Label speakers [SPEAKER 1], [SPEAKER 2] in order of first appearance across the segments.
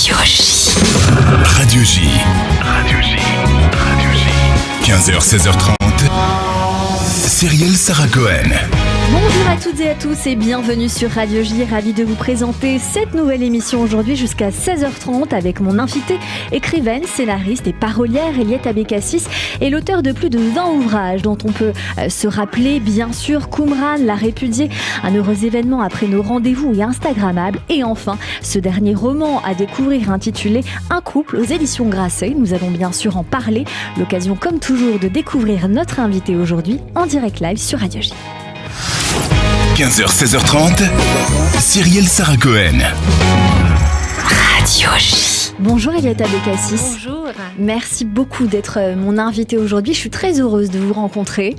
[SPEAKER 1] Radio J.
[SPEAKER 2] Radio J. 15h, 16h30. Cyrielle Sarah Cohen.
[SPEAKER 3] Bonjour à toutes et à tous et bienvenue sur Radio J. Ravi de vous présenter cette nouvelle émission aujourd'hui jusqu'à 16h30 avec mon invité, écrivaine, scénariste et parolière Eliette Abécassis et l'auteur de plus de 20 ouvrages dont on peut se rappeler bien sûr Qumran, La Répudiée, un heureux événement après nos rendez-vous et Instagrammables et enfin ce dernier roman à découvrir intitulé Un couple aux éditions Grasset. Nous allons bien sûr en parler, l'occasion comme toujours de découvrir notre invité aujourd'hui en direct live sur Radio J.
[SPEAKER 2] 15h, 16h30. Cyrielle Sarah Cohen.
[SPEAKER 1] Radio J.
[SPEAKER 3] Bonjour Eliette Abécassis.
[SPEAKER 4] Bonjour.
[SPEAKER 3] Merci beaucoup d'être mon invitée aujourd'hui. Je suis très heureuse de vous rencontrer.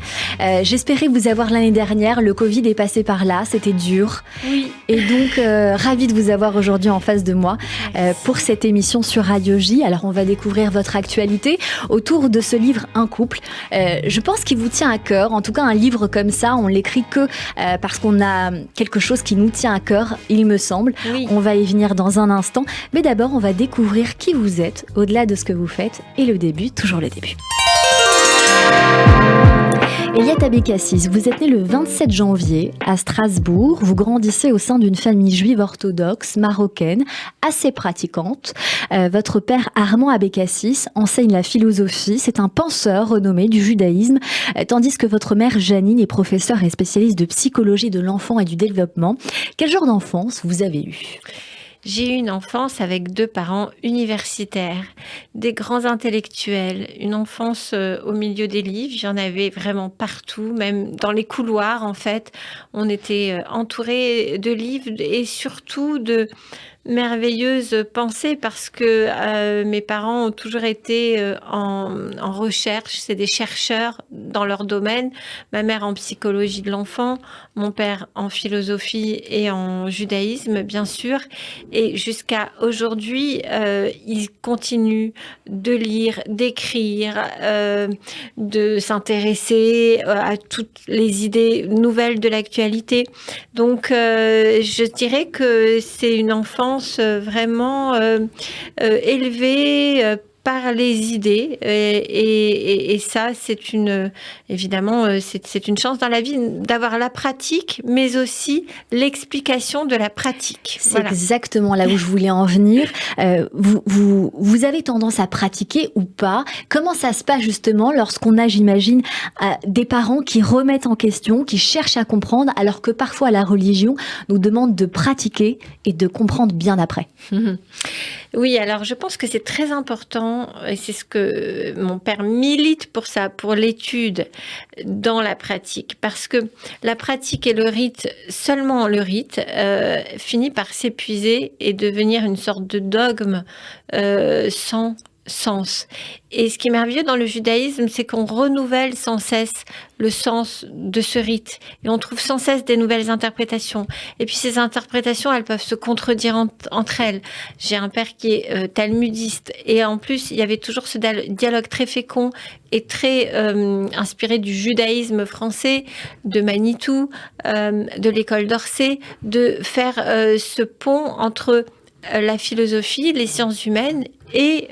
[SPEAKER 3] J'espérais vous avoir l'année dernière. Le Covid est passé par là. C'était dur.
[SPEAKER 4] Oui.
[SPEAKER 3] Et donc, ravie de vous avoir aujourd'hui en face de moi pour cette émission sur Radio J. Alors, on va découvrir votre actualité autour de ce livre Un couple. Je pense qu'il vous tient à cœur. En tout cas, un livre comme ça, on l'écrit que parce qu'on a quelque chose qui nous tient à cœur, il me semble.
[SPEAKER 4] Oui.
[SPEAKER 3] On va y venir dans un instant. Mais d'abord, on va découvrir qui vous êtes, au-delà de ce que vous faites. Et le début, toujours le début. Eliette Abécassis, vous êtes née le 27 janvier à Strasbourg. Vous grandissez au sein d'une famille juive orthodoxe, marocaine, assez pratiquante. Votre père Armand Abécassis enseigne la philosophie. C'est un penseur renommé du judaïsme, tandis que votre mère Janine est professeure et spécialiste de psychologie de l'enfant et du développement. Quel genre d'enfance vous avez eu ?
[SPEAKER 4] J'ai eu une enfance avec deux parents universitaires, des grands intellectuels, une enfance au milieu des livres. J'en avais vraiment partout, même dans les couloirs en fait. On était entourés de livres et surtout de merveilleuses pensées parce que mes parents ont toujours été en recherche. C'est des chercheurs dans leur domaine. Ma mère en psychologie de l'enfant, mon père en philosophie et en judaïsme, bien sûr. Et jusqu'à aujourd'hui, ils continuent de lire, d'écrire, de s'intéresser à toutes les idées nouvelles de l'actualité. Donc, je dirais que c'est une enfance vraiment élevée par les idées et ça c'est évidemment c'est une chance dans la vie d'avoir la pratique mais aussi l'explication de la pratique.
[SPEAKER 3] C'est
[SPEAKER 4] voilà.
[SPEAKER 3] Exactement là où je voulais en venir. Vous avez tendance à pratiquer ou pas ? Comment ça se passe justement lorsqu'on a, j'imagine, des parents qui remettent en question, qui cherchent à comprendre, alors que parfois la religion nous demande de pratiquer et de comprendre bien après.
[SPEAKER 4] Oui, alors je pense que c'est très important et c'est ce que mon père milite pour ça, pour l'étude dans la pratique. Parce que la pratique et le rite, seulement le rite, finit par s'épuiser et devenir une sorte de dogme sans sens. Et ce qui est merveilleux dans le judaïsme, c'est qu'on renouvelle sans cesse le sens de ce rite. Et on trouve sans cesse des nouvelles interprétations. Et puis ces interprétations, elles peuvent se contredire entre elles. J'ai un père qui est talmudiste. Et en plus, il y avait toujours ce dialogue très fécond et très inspiré du judaïsme français, de Manitou, de l'école d'Orsay, de faire ce pont entre la philosophie, les sciences humaines et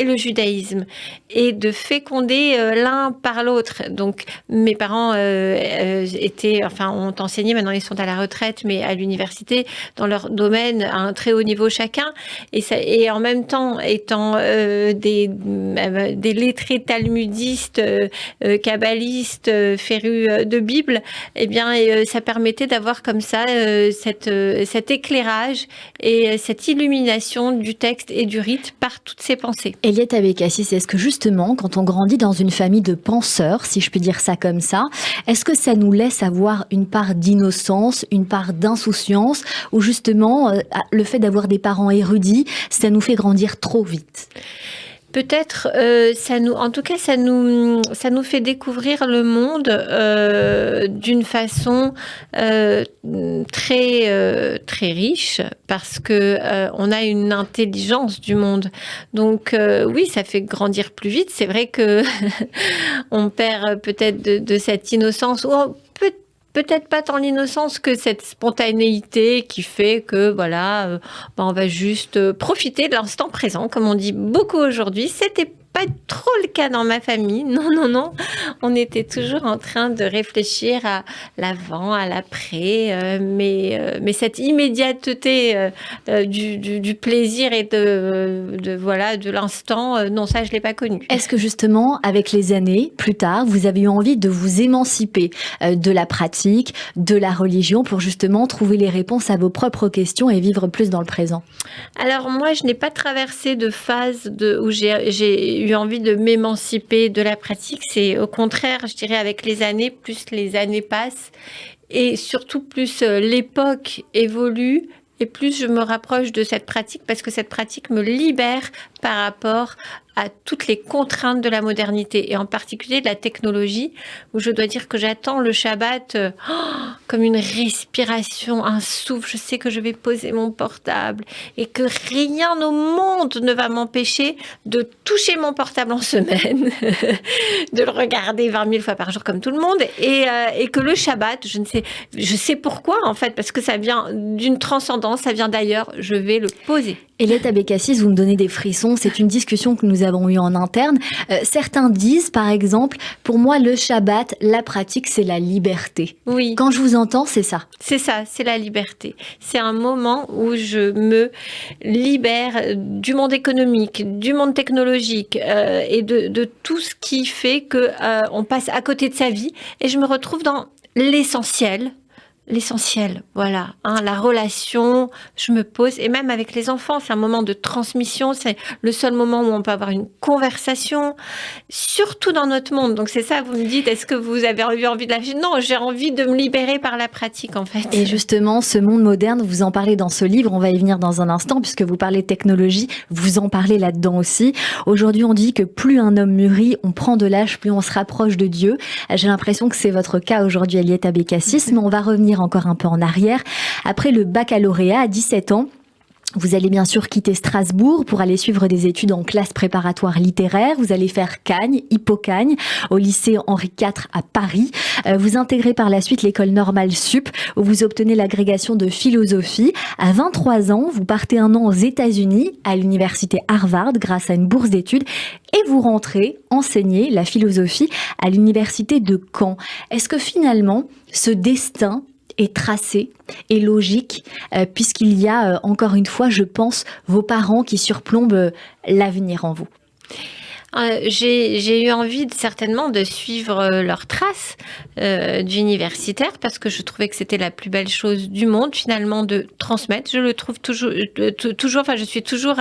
[SPEAKER 4] le judaïsme, et de féconder l'un par l'autre. Donc, mes parents ont enseigné, maintenant ils sont à la retraite, mais à l'université, dans leur domaine, à un très haut niveau chacun, et en même temps, étant des lettrés talmudistes, kabbalistes, férus de Bible, eh bien, ça permettait d'avoir comme ça cet éclairage et cette illumination du texte et du rite par toutes ces pensées.
[SPEAKER 3] Eliette Abécassis, est-ce que justement, quand on grandit dans une famille de penseurs, si je peux dire ça comme ça, est-ce que ça nous laisse avoir une part d'innocence, une part d'insouciance, ou justement, le fait d'avoir des parents érudits, ça nous fait grandir trop vite ?
[SPEAKER 4] Peut-être, ça nous fait découvrir le monde d'une façon très riche parce que on a une intelligence du monde. Donc oui, ça fait grandir plus vite. C'est vrai que on perd peut-être de cette innocence ou peut-être pas tant l'innocence que cette spontanéité qui fait que, voilà, on va juste profiter de l'instant présent, comme on dit beaucoup aujourd'hui. C'était pas trop le cas dans ma famille. Non. On était toujours en train de réfléchir à l'avant, à l'après, mais cette immédiateté du plaisir et de l'instant, non, ça je l'ai pas connu.
[SPEAKER 3] Est-ce que justement, avec les années, plus tard, vous avez eu envie de vous émanciper de la pratique, de la religion, pour justement trouver les réponses à vos propres questions et vivre plus dans le présent?
[SPEAKER 4] Alors moi, je n'ai pas traversé de phase où j'ai eu envie de m'émanciper de la pratique. C'est au contraire, je dirais, avec les années, plus les années passent et surtout plus l'époque évolue et plus je me rapproche de cette pratique parce que cette pratique me libère par rapport à toutes les contraintes de la modernité et en particulier de la technologie où je dois dire que j'attends le Shabbat comme une respiration, un souffle. Je sais que je vais poser mon portable et que rien au monde ne va m'empêcher de toucher mon portable en semaine, de le regarder 20 000 fois par jour comme tout le monde et que le Shabbat, je sais pourquoi en fait, parce que ça vient d'une transcendance, ça vient d'ailleurs, je vais le poser.
[SPEAKER 3] Eliette Abécassis, vous me donnez des frissons, c'est une discussion que nous avons eue en interne. Certains disent, par exemple, pour moi, le Shabbat, la pratique, c'est la liberté.
[SPEAKER 4] Oui.
[SPEAKER 3] Quand je vous entends, c'est ça.
[SPEAKER 4] C'est ça, c'est la liberté. C'est un moment où je me libère du monde économique, du monde technologique et de tout ce qui fait que on passe à côté de sa vie et je me retrouve dans l'essentiel. L'essentiel, voilà, la relation, je me pose, et même avec les enfants, c'est un moment de transmission, c'est le seul moment où on peut avoir une conversation, surtout dans notre monde. Donc c'est ça, vous me dites, est-ce que vous avez eu envie de lâcher ? Non, j'ai envie de me libérer par la pratique, en fait.
[SPEAKER 3] Et justement, ce monde moderne, vous en parlez dans ce livre, on va y venir dans un instant, puisque vous parlez de technologie, vous en parlez là-dedans aussi. Aujourd'hui, on dit que plus un homme mûrit, on prend de l'âge, plus on se rapproche de Dieu. J'ai l'impression que c'est votre cas aujourd'hui, Eliette Abécassis, mais on va revenir encore un peu en arrière. Après le baccalauréat à 17 ans, vous allez bien sûr quitter Strasbourg pour aller suivre des études en classe préparatoire littéraire. Vous allez faire Cagnes, Hippocagne, au lycée Henri IV à Paris. Vous intégrez par la suite l'école normale sup, où vous obtenez l'agrégation de philosophie. À 23 ans, vous partez un an aux États-Unis, à l'université Harvard, grâce à une bourse d'études, et vous rentrez enseigner la philosophie à l'université de Caen. Est-ce que finalement, ce destin est tracé et logique, puisqu'il y a, encore une fois, je pense, vos parents qui surplombent l'avenir en vous?
[SPEAKER 4] J'ai eu envie certainement de suivre leurs traces d'universitaire parce que je trouvais que c'était la plus belle chose du monde finalement de transmettre. Je le trouve toujours, enfin je suis toujours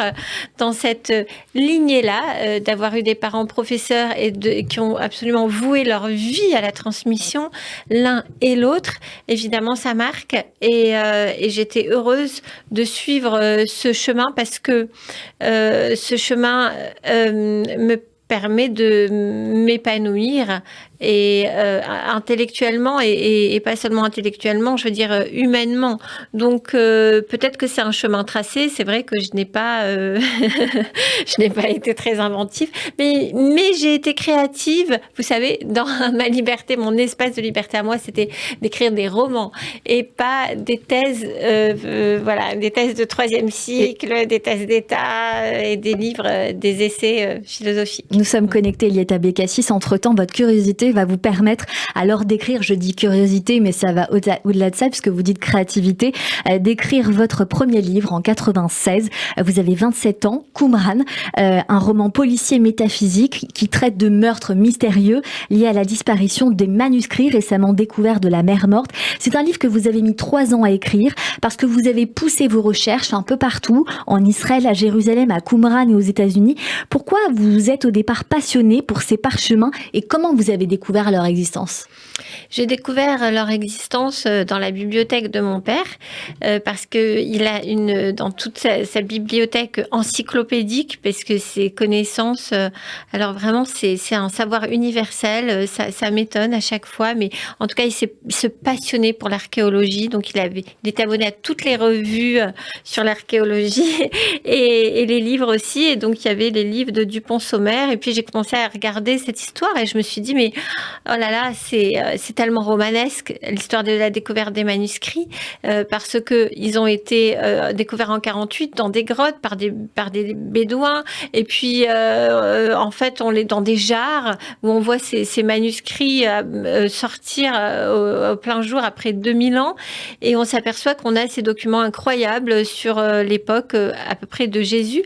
[SPEAKER 4] dans cette lignée-là d'avoir eu des parents professeurs qui ont absolument voué leur vie à la transmission, l'un et l'autre. Évidemment, ça marque et j'étais heureuse de suivre ce chemin parce que ce chemin me permet de m'épanouir et intellectuellement et pas seulement intellectuellement, je veux dire humainement. Donc peut-être que c'est un chemin tracé. C'est vrai que je n'ai pas été très inventive, mais j'ai été créative. Vous savez, dans ma liberté, mon espace de liberté à moi, c'était d'écrire des romans et pas des thèses, des thèses de 3e cycle, des thèses d'État et des livres, des essais philosophiques.
[SPEAKER 3] Nous sommes connectés, Eliette Abécassis. Entre-temps, votre curiosité va vous permettre alors d'écrire, je dis curiosité, mais ça va au-delà de ça, puisque vous dites créativité, d'écrire votre premier livre en 96. Vous avez 27 ans, Qumran, un roman policier métaphysique qui traite de meurtres mystérieux liés à la disparition des manuscrits récemment découverts de la mer Morte. C'est un livre que vous avez mis 3 ans à écrire parce que vous avez poussé vos recherches un peu partout, en Israël, à Jérusalem, à Qumran et aux États-Unis. Pourquoi vous êtes au départ passionné pour ces parchemins et comment vous avez découvert leur existence?
[SPEAKER 4] J'ai découvert leur existence dans la bibliothèque de mon père parce qu'il a dans toute sa bibliothèque encyclopédique, parce que ses connaissances, alors vraiment c'est un savoir universel, ça m'étonne à chaque fois, mais en tout cas il se passionnait pour l'archéologie, donc il était abonné à toutes les revues sur l'archéologie et les livres aussi, et donc il y avait les livres de Dupont-Sommer Et puis j'ai commencé à regarder cette histoire et je me suis dit, mais oh là là, c'est tellement romanesque, l'histoire de la découverte des manuscrits, parce que ils ont été découverts en 48 dans des grottes par des bédouins. Et puis, en fait, on les dans des jarres où on voit ces manuscrits sortir au plein jour après 2000 ans. Et on s'aperçoit qu'on a ces documents incroyables sur l'époque à peu près de Jésus.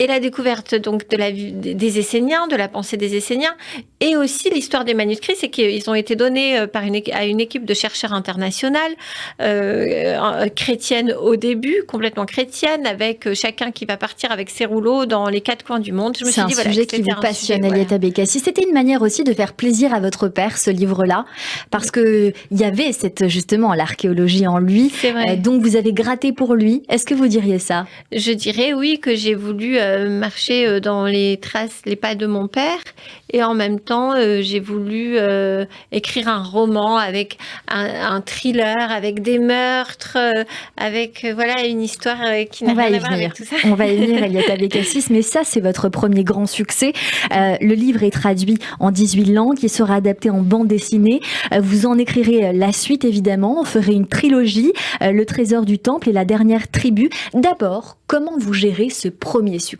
[SPEAKER 4] Et la découverte donc de la vie des Esséniens, de la pensée des Esséniens, et aussi l'histoire des manuscrits, c'est qu'ils ont été donnés à une équipe de chercheurs internationales, chrétiennes au début, complètement chrétiennes, avec chacun qui va partir avec ses rouleaux dans les 4 coins du monde. Je me suis dit,
[SPEAKER 3] c'est un sujet qui vous passionne, Eliette Abékassis. C'était une manière aussi de faire plaisir à votre père, ce livre-là, parce que il y avait justement l'archéologie en lui.
[SPEAKER 4] C'est vrai.
[SPEAKER 3] Donc vous avez gratté pour lui. Est-ce que vous diriez ça ?
[SPEAKER 4] Je dirais oui, que j'ai voulu marcher dans les traces, les pas de mon père, et en même temps j'ai voulu écrire un roman avec un thriller, avec des meurtres, avec voilà une histoire qui n'a rien à voir avec tout ça.
[SPEAKER 3] On va y venir, Eliette Abékassis, mais ça c'est votre premier grand succès. Le livre est traduit en 18 langues, il sera adapté en bande dessinée. Vous en écrirez la suite évidemment, on ferait une trilogie, Le Trésor du Temple et La Dernière Tribu. D'abord, comment vous gérez ce premier succès ?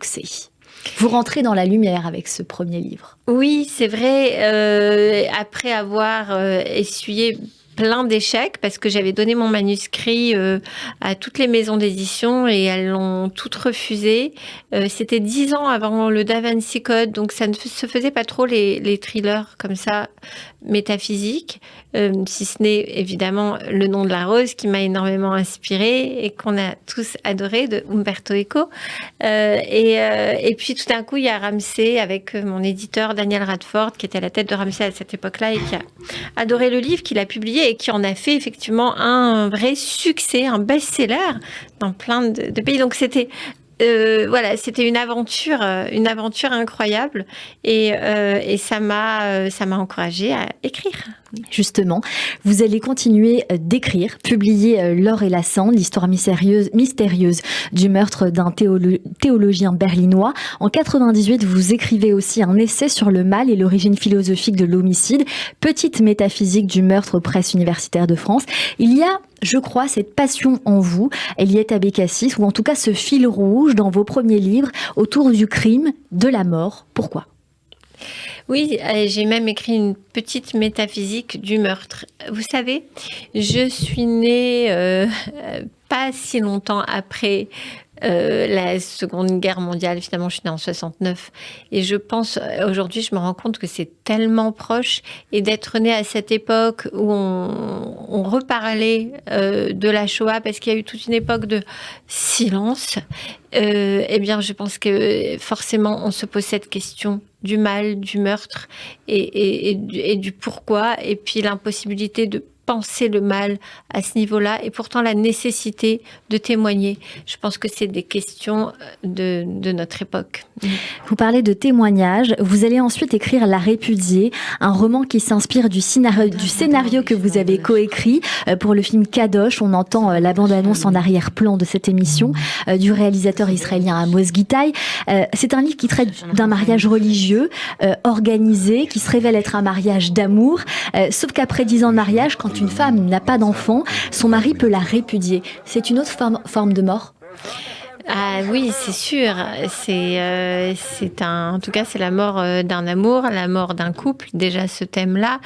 [SPEAKER 3] Vous rentrez dans la lumière avec ce premier livre.
[SPEAKER 4] Oui, c'est vrai. Après avoir essuyé plein d'échecs, parce que j'avais donné mon manuscrit à toutes les maisons d'édition et elles l'ont toutes refusé. C'était 10 ans avant le Da Vinci Code, donc ça ne se faisait pas trop les thrillers comme ça, métaphysiques, si ce n'est évidemment Le Nom de la Rose qui m'a énormément inspirée et qu'on a tous adoré, de Umberto Eco. Et puis tout d'un coup, il y a Ramsay avec mon éditeur Daniel Radford qui était à la tête de Ramsay à cette époque-là et qui a adoré le livre, qu'il a publié et qui en a fait effectivement un vrai succès, un best-seller dans plein de pays. Donc c'était c'était une aventure incroyable et ça m'a encouragée à écrire.
[SPEAKER 3] Justement, vous allez continuer d'écrire, publier L'or et la cendre, l'histoire mystérieuse du meurtre d'un théologien berlinois. En 98, vous écrivez aussi un essai sur le mal et l'origine philosophique de l'homicide, petite métaphysique du meurtre aux presses universitaires de France. Il y a, je crois, cette passion en vous, Eliette Abékassis, ou en tout cas ce fil rouge dans vos premiers livres autour du crime, de la mort. Pourquoi ?
[SPEAKER 4] Oui, j'ai même écrit une petite métaphysique du meurtre. Vous savez, je suis née pas si longtemps après la Seconde Guerre mondiale. Finalement, je suis née en 69. Et je pense, aujourd'hui, je me rends compte que c'est tellement proche. Et d'être née à cette époque où on reparlait de la Shoah, parce qu'il y a eu toute une époque de silence, eh bien, je pense que forcément, on se pose cette question du mal, du meurtre et du pourquoi. Et puis, l'impossibilité de penser le mal à ce niveau-là et pourtant la nécessité de témoigner. Je pense que c'est des questions de notre époque.
[SPEAKER 3] Vous parlez de témoignages. Vous allez ensuite écrire La Répudiée, un roman qui s'inspire du scénario que vous avez coécrit pour le film Kadosh. On entend la bande-annonce en arrière-plan de cette émission du réalisateur israélien Amos Gitaï. C'est un livre qui traite d'un mariage religieux organisé, qui se révèle être un mariage d'amour. Sauf qu'après 10 ans de mariage, quand une femme n'a pas d'enfant, son mari peut la répudier. C'est une autre forme de mort ?
[SPEAKER 4] Ah oui, c'est sûr. En tout cas, c'est la mort d'un amour, la mort d'un couple. Déjà ce thème-là,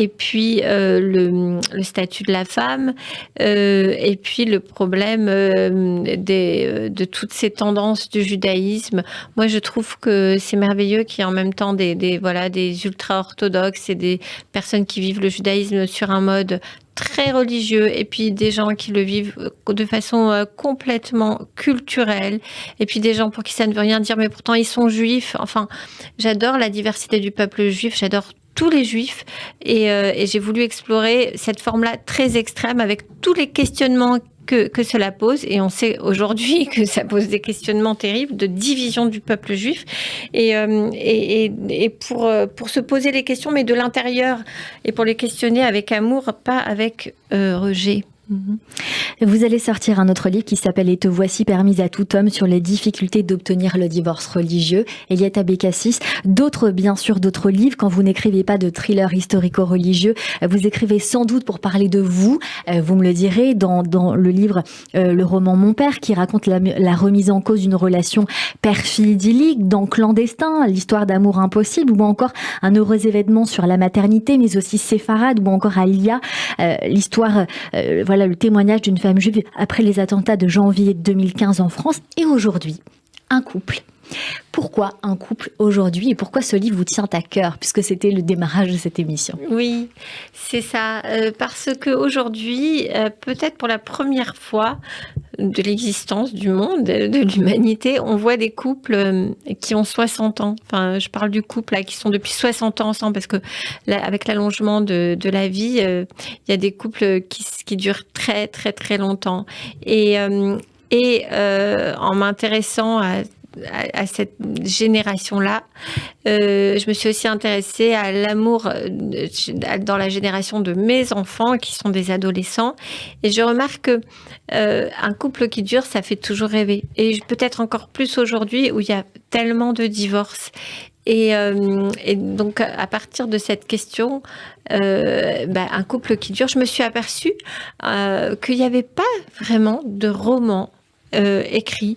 [SPEAKER 4] et puis le statut de la femme, et puis le problème de toutes ces tendances du judaïsme. Moi, je trouve que c'est merveilleux qu'il y ait en même temps des ultra-orthodoxes et des personnes qui vivent le judaïsme sur un mode très religieux, et puis des gens qui le vivent de façon complètement culturelle, et puis des gens pour qui ça ne veut rien dire, mais pourtant ils sont juifs. Enfin, j'adore la diversité du peuple juif, j'adore tous les juifs, et j'ai voulu explorer cette forme-là très extrême avec tous les questionnements que cela pose, et on sait aujourd'hui que ça pose des questionnements terribles de division du peuple juif, et pour se poser les questions, mais de l'intérieur, et pour les questionner avec amour, pas avec rejet.
[SPEAKER 3] Vous allez sortir un autre livre qui s'appelle « Et te voici permise à tout homme » sur les difficultés d'obtenir le divorce religieux. Eliette Abécassis, d'autres livres. Quand vous n'écrivez pas de thriller historico-religieux, vous écrivez sans doute pour parler de vous. Vous me le direz dans le livre, le roman Mon père, qui raconte la remise en cause d'une relation père-fille idyllique, dans Clandestin, l'histoire d'amour impossible, ou encore un heureux événement sur la maternité, mais aussi Séfarade, ou encore Alia, l'histoire, le témoignage d'une femme juive après les attentats de janvier 2015 en France. Et aujourd'hui, un couple. Pourquoi un couple aujourd'hui et pourquoi ce livre vous tient à cœur, puisque c'était le démarrage de cette émission?
[SPEAKER 4] Oui, c'est ça. Parce qu'aujourd'hui, peut-être pour la première fois de l'existence du monde, de l'humanité, on voit des couples qui ont 60 ans. Enfin, je parle du couple là, qui sont depuis 60 ans ensemble, parce que là, avec l'allongement de la vie, il y a des couples qui durent très, très, très longtemps. Et en m'intéressant à cette génération-là. Je me suis aussi intéressée à l'amour dans la génération de mes enfants, qui sont des adolescents. Et je remarque que un couple qui dure, ça fait toujours rêver. Et peut-être encore plus aujourd'hui, où il y a tellement de divorces. Et donc, à partir de cette question, un couple qui dure, je me suis aperçue qu'il n'y avait pas vraiment de roman écrit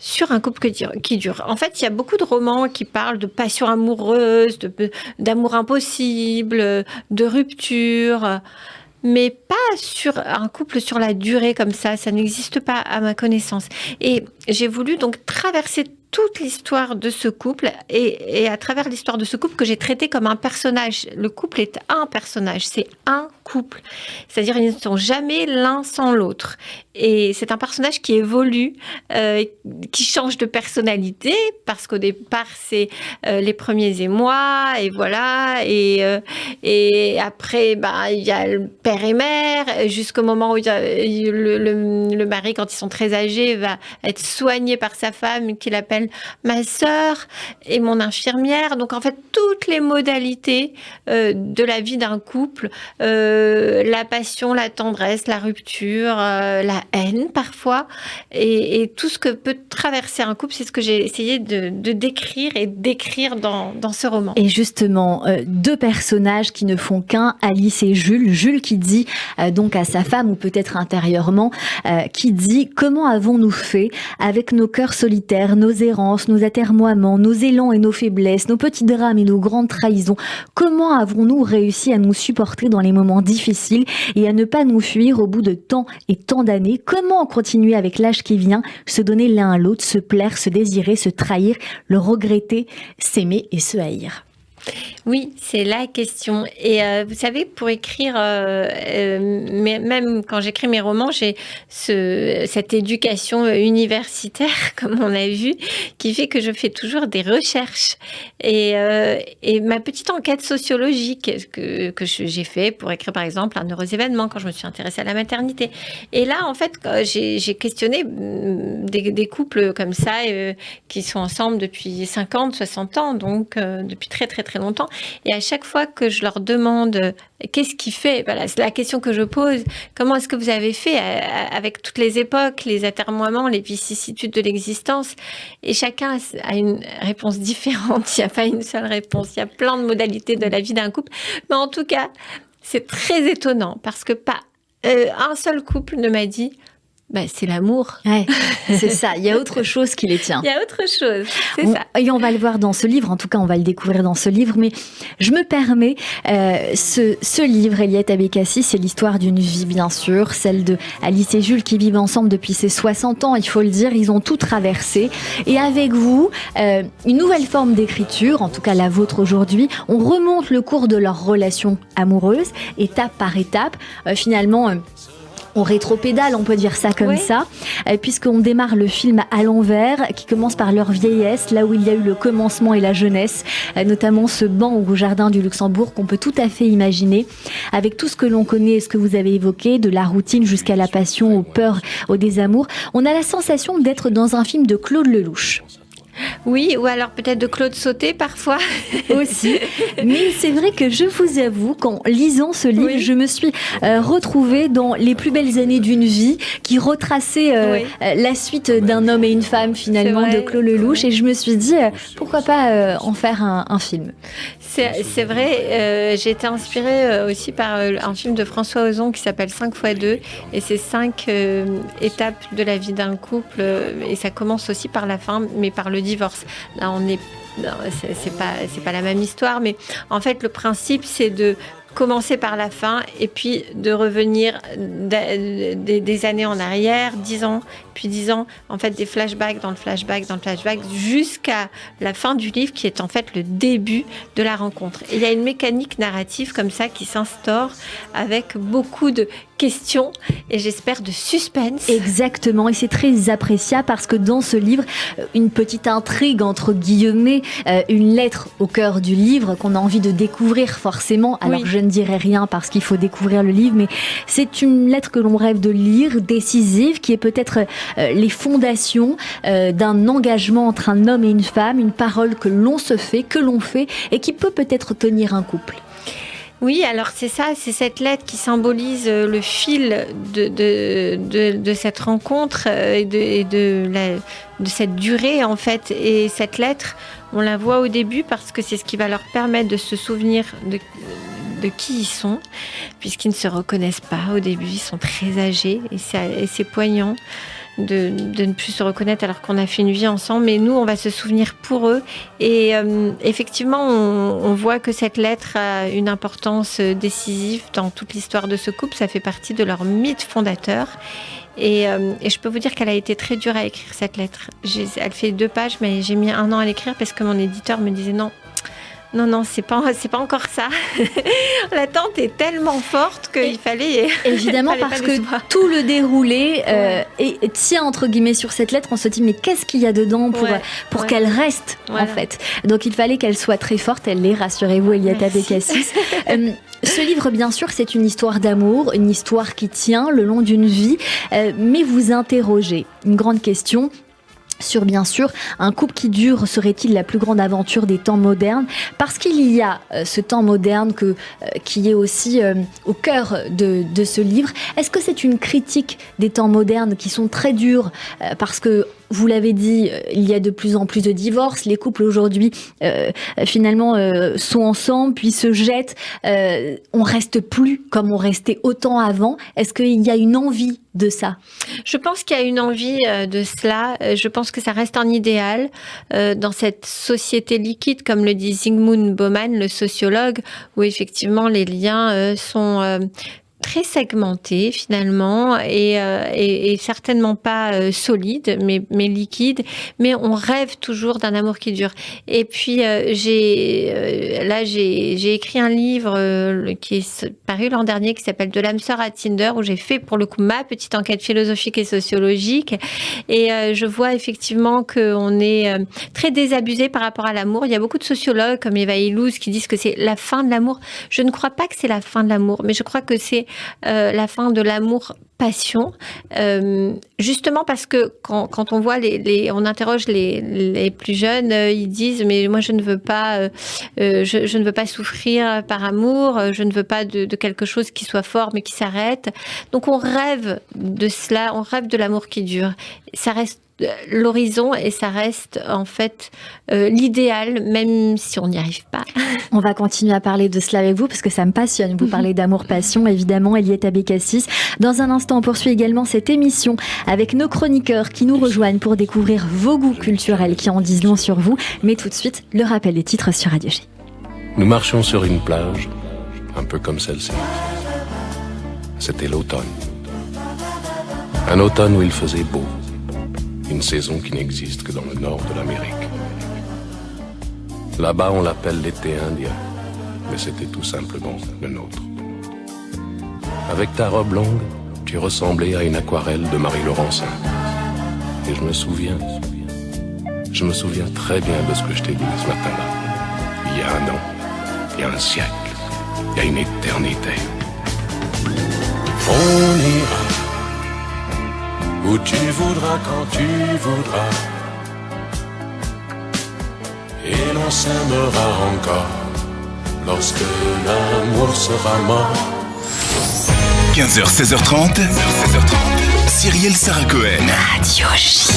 [SPEAKER 4] sur un couple qui dure. En fait, il y a beaucoup de romans qui parlent de passion amoureuse, d'amour impossible, de rupture, mais pas sur un couple sur la durée comme ça. Ça n'existe pas à ma connaissance. Et j'ai voulu donc traverser toute l'histoire de ce couple et à travers l'histoire de ce couple que j'ai traité comme un personnage. Le couple est un personnage, c'est un couple. C'est-à-dire ils ne sont jamais l'un sans l'autre. Et c'est un personnage qui évolue, qui change de personnalité parce qu'au départ c'est les premiers émois et voilà. Et après il y a le père et mère jusqu'au moment où il y a le mari, quand ils sont très âgés, va être soigné par sa femme qui l'appelle ma sœur et mon infirmière. Donc en fait toutes les modalités de la vie d'un couple, la passion, la tendresse, la rupture, la haine parfois, et tout ce que peut traverser un couple, c'est ce que j'ai essayé de décrire et d'écrire dans ce roman.
[SPEAKER 3] Et justement, deux personnages qui ne font qu'un, Alice et Jules. Jules qui dit donc à sa femme, ou peut-être intérieurement, qui dit: comment avons-nous fait avec nos cœurs solitaires, nos errances, nos atermoiements, nos élans et nos faiblesses, nos petits drames et nos grandes trahisons? Comment avons-nous réussi à nous supporter dans les moments difficiles et à ne pas nous fuir au bout de tant et tant d'années? Comment continuer avec l'âge qui vient, se donner l'un à l'autre, se plaire, se désirer, se trahir, le regretter, s'aimer et se haïr?
[SPEAKER 4] Oui, c'est la question. Et vous savez, pour écrire, même quand j'écris mes romans, j'ai cette éducation universitaire, comme on a vu, qui fait que je fais toujours des recherches. Et ma petite enquête sociologique que j'ai fait pour écrire, par exemple, un heureux événement, quand je me suis intéressée à la maternité. Et là, en fait, j'ai questionné des couples comme ça, qui sont ensemble depuis 50, 60 ans, donc depuis très, très, très longtemps. Et à chaque fois que je leur demande qu'est-ce qui fait, voilà, c'est la question que je pose, comment est-ce que vous avez fait avec toutes les époques, les atermoiements, les vicissitudes de l'existence, et chacun a une réponse différente, il n'y a pas une seule réponse, il y a plein de modalités de la vie d'un couple, mais en tout cas, c'est très étonnant, parce que pas un seul couple ne m'a dit: c'est l'amour.
[SPEAKER 3] Ouais, c'est ça. Il y a autre chose qui les tient.
[SPEAKER 4] Il y a autre chose, c'est ça.
[SPEAKER 3] Et on va le voir dans ce livre. En tout cas, on va le découvrir dans ce livre. Mais je me permets, ce livre, Eliette Abécassis, c'est l'histoire d'une vie, bien sûr. Celle de Alice et Jules qui vivent ensemble depuis ses 60 ans. Il faut le dire, ils ont tout traversé. Et avec vous, une nouvelle forme d'écriture, en tout cas la vôtre aujourd'hui. On remonte le cours de leur relation amoureuse, étape par étape. Finalement... on rétropédale, on peut dire ça comme ça, puisqu'on démarre le film à l'envers, qui commence par leur vieillesse, là où il y a eu le commencement et la jeunesse, notamment ce banc au jardin du Luxembourg qu'on peut tout à fait imaginer, avec tout ce que l'on connaît et ce que vous avez évoqué, de la routine jusqu'à la passion, aux peurs, au désamour. On a la sensation d'être dans un film de Claude Lelouch.
[SPEAKER 4] Oui, ou alors peut-être de Claude Sauté parfois.
[SPEAKER 3] Aussi. Mais c'est vrai que je vous avoue qu'en lisant ce livre, je me suis retrouvée dans les plus belles années d'une vie qui retraçait la suite d'un homme et une femme finalement de Claude Lelouch et je me suis dit pourquoi pas en faire un film.
[SPEAKER 4] C'est vrai, j'ai été inspirée aussi par un film de François Ozon qui s'appelle 5x2 et c'est 5 étapes de la vie d'un couple et ça commence aussi par la fin mais par le divorce. Là c'est pas la même histoire mais en fait le principe c'est de commencer par la fin et puis de revenir des années en arrière, 10 ans, puis 10 ans, en fait des flashbacks dans le flashback, jusqu'à la fin du livre qui est en fait le début de la rencontre. Et il y a une mécanique narrative comme ça qui s'instaure avec beaucoup de questions et j'espère de suspense.
[SPEAKER 3] Exactement, et c'est très appréciable parce que dans ce livre, une petite intrigue entre guillemets, une lettre au cœur du livre qu'on a envie de découvrir forcément. Alors je ne dirai rien parce qu'il faut découvrir le livre, mais c'est une lettre que l'on rêve de lire, décisive, qui est peut-être les fondations d'un engagement entre un homme et une femme, une parole que l'on se fait, que l'on fait et qui peut peut-être tenir un couple.
[SPEAKER 4] Oui, alors c'est ça, c'est cette lettre qui symbolise le fil de cette rencontre et de cette durée en fait. Et cette lettre, on la voit au début parce que c'est ce qui va leur permettre de se souvenir de qui ils sont, puisqu'ils ne se reconnaissent pas au début, ils sont très âgés et c'est poignant de ne plus se reconnaître alors qu'on a fait une vie ensemble, mais nous on va se souvenir pour eux et effectivement on voit que cette lettre a une importance décisive dans toute l'histoire de ce couple, ça fait partie de leur mythe fondateur et je peux vous dire qu'elle a été très dure à écrire cette lettre. Elle fait 2 pages mais j'ai mis 1 an à l'écrire parce que mon éditeur me disait non, c'est pas encore ça. L'attente est tellement forte qu'il fallait...
[SPEAKER 3] Évidemment, parce que tout le déroulé tient entre guillemets sur cette lettre. On se dit, mais qu'est-ce qu'il y a dedans pour qu'elle reste, en fait. Donc, il fallait qu'elle soit très forte. Elle l'est, rassurez-vous, Eliette Abécassis. Ce livre, bien sûr, c'est une histoire d'amour, une histoire qui tient le long d'une vie. Mais vous interrogez une grande question sur, bien sûr, un couple qui dure serait-il la plus grande aventure des temps modernes? Parce qu'il y a ce temps moderne qui est aussi au cœur de ce livre. Est-ce que c'est une critique des temps modernes qui sont très durs parce que vous l'avez dit, il y a de plus en plus de divorces. Les couples aujourd'hui, finalement, sont ensemble, puis se jettent. On reste plus comme on restait autant avant. Est-ce qu'il y a une envie de ça?
[SPEAKER 4] Je pense qu'il y a une envie de cela. Je pense que ça reste un idéal dans cette société liquide, comme le dit Zygmunt Bauman, le sociologue, où effectivement les liens sont très segmenté finalement et certainement pas solide mais liquide, mais on rêve toujours d'un amour qui dure. Et puis j'ai écrit un livre qui est paru l'an dernier qui s'appelle De l'âme sœur à Tinder, où j'ai fait pour le coup ma petite enquête philosophique et sociologique et je vois effectivement qu'on est très désabusé par rapport à l'amour. Il y a beaucoup de sociologues comme Eva Illouz qui disent que c'est la fin de l'amour. Je ne crois pas que c'est la fin de l'amour, mais je crois que c'est la fin de l'amour passion, justement parce que quand on voit on interroge les plus jeunes, ils disent mais moi je ne veux pas je ne veux pas souffrir par amour, je ne veux pas de quelque chose qui soit fort mais qui s'arrête. Donc on rêve de cela, on rêve de l'amour qui dure. Ça reste l'horizon et ça reste en fait l'idéal, même si on n'y arrive pas.
[SPEAKER 3] On va continuer à parler de cela avec vous parce que ça me passionne. Vous parlez d'amour-passion, évidemment, Eliette Abécassis. Dans un instant, on poursuit également cette émission avec nos chroniqueurs qui nous rejoignent pour découvrir vos goûts culturels qui en disent long sur vous. Mais tout de suite, le rappel des titres sur Radio J.
[SPEAKER 1] Nous marchions sur une plage, un peu comme celle-ci. C'était l'automne. Un automne où il faisait beau. Une saison qui n'existe que dans le nord de l'Amérique. Là-bas, on l'appelle l'été indien, mais c'était tout simplement le nôtre. Avec ta robe longue, tu ressemblais à une aquarelle de Marie Laurencin. Et je me souviens très bien de ce que je t'ai dit ce matin-là. Il y a 1 an, il y a 1 siècle, il y a une éternité. On ira où tu voudras, quand tu voudras. et l'on s'aimera encore lorsque l'amour sera mort.
[SPEAKER 2] 15h, 16h30, Cyrielle Sarah Cohen.
[SPEAKER 5] Radio J.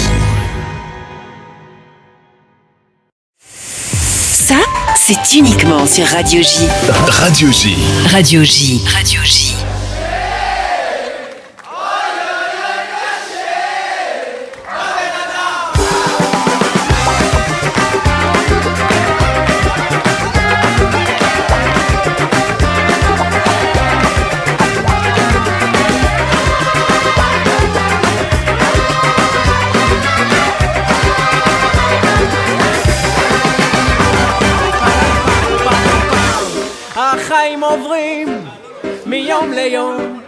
[SPEAKER 5] Ça, c'est uniquement sur Radio J.
[SPEAKER 2] Radio J.
[SPEAKER 5] Radio J. Radio J.
[SPEAKER 6] החיים עוברים מיום ליום,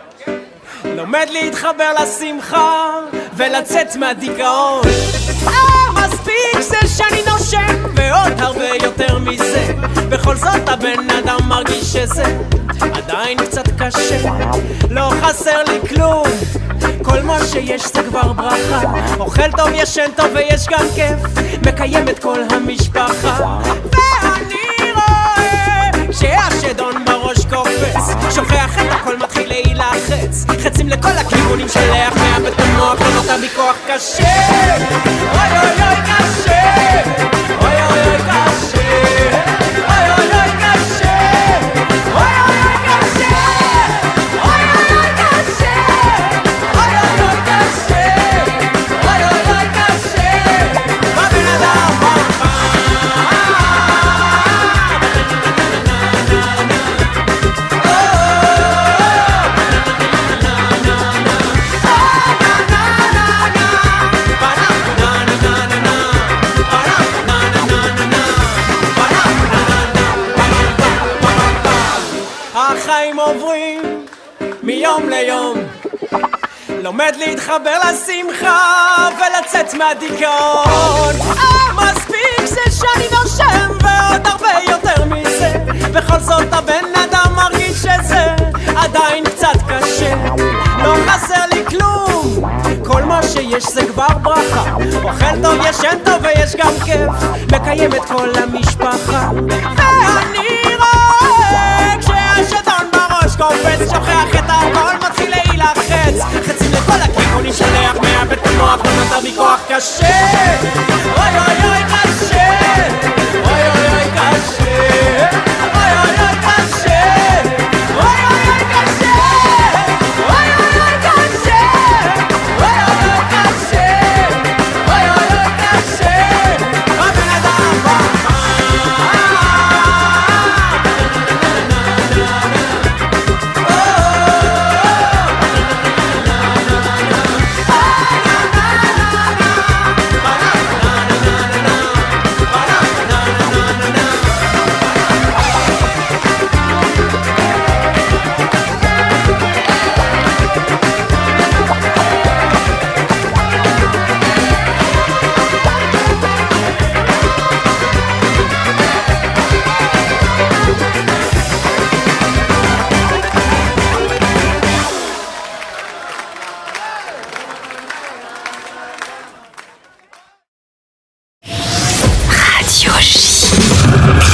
[SPEAKER 6] לומד להתחבר לשמחה ולצאת מהדיכאון. מספיק זה שאני נושם ועוד הרבה יותר מזה, בכל זאת הבן אדם מרגיש שזה עדיין קצת קשה. לא חסר לי כלום, כל מה שיש זה כבר ברכה. אוכל טוב, ישן טוב ויש גם כיף, מקיים את כל המשפחה. ואני רואה שהשדון בראש קופץ, שוכח את הכל מתחיל להילחץ, חצים לכל הכיוונים שלך, מאבד את המוח, לא נותן בי כוח קשה. אוי אוי אוי קשה, אוי אוי אוי קשה, אוי אוי אוי קשה, אוי אוי אוי קשה, אוי אוי אוי קשה, אוי אוי אוי קשה, אוי אוי אוי קשה. מה בן אדם החיים עוברים מיום ליום, לומד להתחבר לשמחה ולצאת מהדיכאון. מספיק זה שאני נושם ועוד הרבה יותר מזה, בכל זאת הבן אדם מרגיש שזה עדיין קצת קשה. לא חסר לי כלום, כל מה שיש זה כבר ברכה. אוכל טוב, ישן טוב ויש גם כיף, מקיים את כל המשפחה. ואני רואה כשהשדון בראש קופץ, שוכח את הכל מתחיל להילחץ, חצים לכל הכיוונים שלך, מאבד את המוח, לא נותר בי כוח קשה. אוי אוי אוי קשה, אוי אוי אוי קשה, אוי אוי אוי קשה, אוי אוי אוי קשה, אוי אוי אוי קשה, אוי אוי אוי קשה, אוי אוי אוי קשה. הבן אדם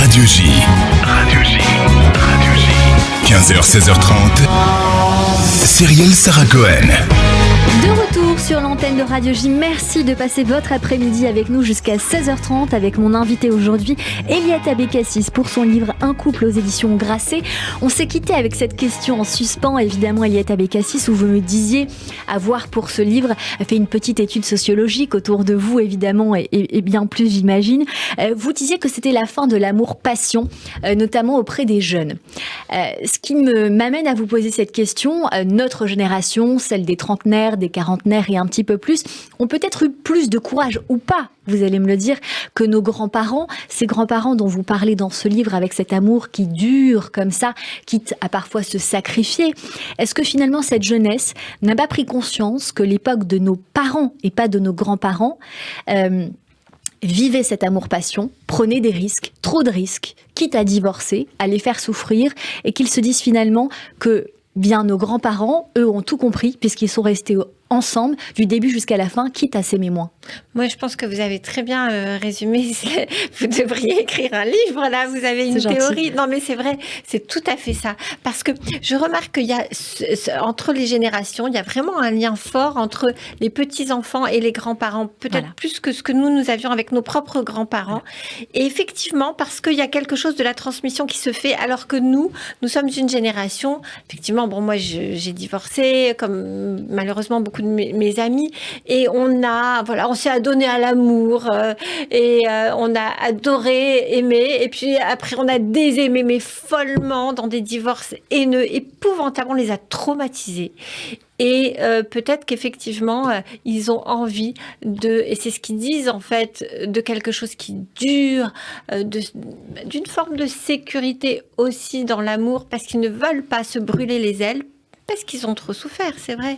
[SPEAKER 2] Radio J. 15h, 16h30, Cyrielle Sarah Cohen.
[SPEAKER 3] De retour sur l'antenne de Radio J. Merci de passer votre après-midi avec nous jusqu'à 16h30 avec mon invité aujourd'hui, Eliette Abécassis, pour son livre Un couple aux éditions Grasset. On s'est quitté avec cette question en suspens, évidemment, Eliette Abécassis, où vous me disiez avoir pour ce livre fait une petite étude sociologique autour de vous, évidemment, et bien plus, j'imagine. Vous disiez que c'était la fin de l'amour-passion, notamment auprès des jeunes. Ce qui m'amène à vous poser cette question. Notre génération, celle des trentenaires, des quarantenaires et un petit peu plus, ont peut-être eu plus de courage ou pas, vous allez me le dire, que nos grands-parents, ces grands-parents dont vous parlez dans ce livre avec cet amour qui dure comme ça, quitte à parfois se sacrifier. Est-ce que finalement cette jeunesse n'a pas pris conscience que l'époque de nos parents et pas de nos grands-parents vivait cet amour-passion, prenait des risques, trop de risques, quitte à divorcer, à les faire souffrir, et qu'ils se disent finalement que bien nos grands-parents, eux, ont tout compris puisqu'ils sont restés ensemble, du début jusqu'à la fin, quitte à s'aimer moins.
[SPEAKER 4] Moi, je pense que vous avez très bien résumé. Vous devriez écrire un livre, là. Vous avez une théorie. Non, mais c'est vrai, c'est tout à fait ça. Parce que je remarque qu'il y a, entre les générations, il y a vraiment un lien fort entre les petits-enfants et les grands-parents. Peut-être plus que ce que nous avions avec nos propres grands-parents. Et effectivement, parce qu'il y a quelque chose de la transmission qui se fait, alors que nous sommes une génération, effectivement, bon, moi, j'ai divorcé, comme malheureusement beaucoup de mes amis, et on s'est adonné à l'amour, et on a adoré, aimé, et puis après, on a désaimé, mais follement, dans des divorces haineux, épouvantables, on les a traumatisés. Et peut-être qu'effectivement, ils ont envie et c'est ce qu'ils disent en fait, de quelque chose qui dure, d'une forme de sécurité aussi dans l'amour, parce qu'ils ne veulent pas se brûler les ailes, parce qu'ils ont trop souffert, c'est vrai.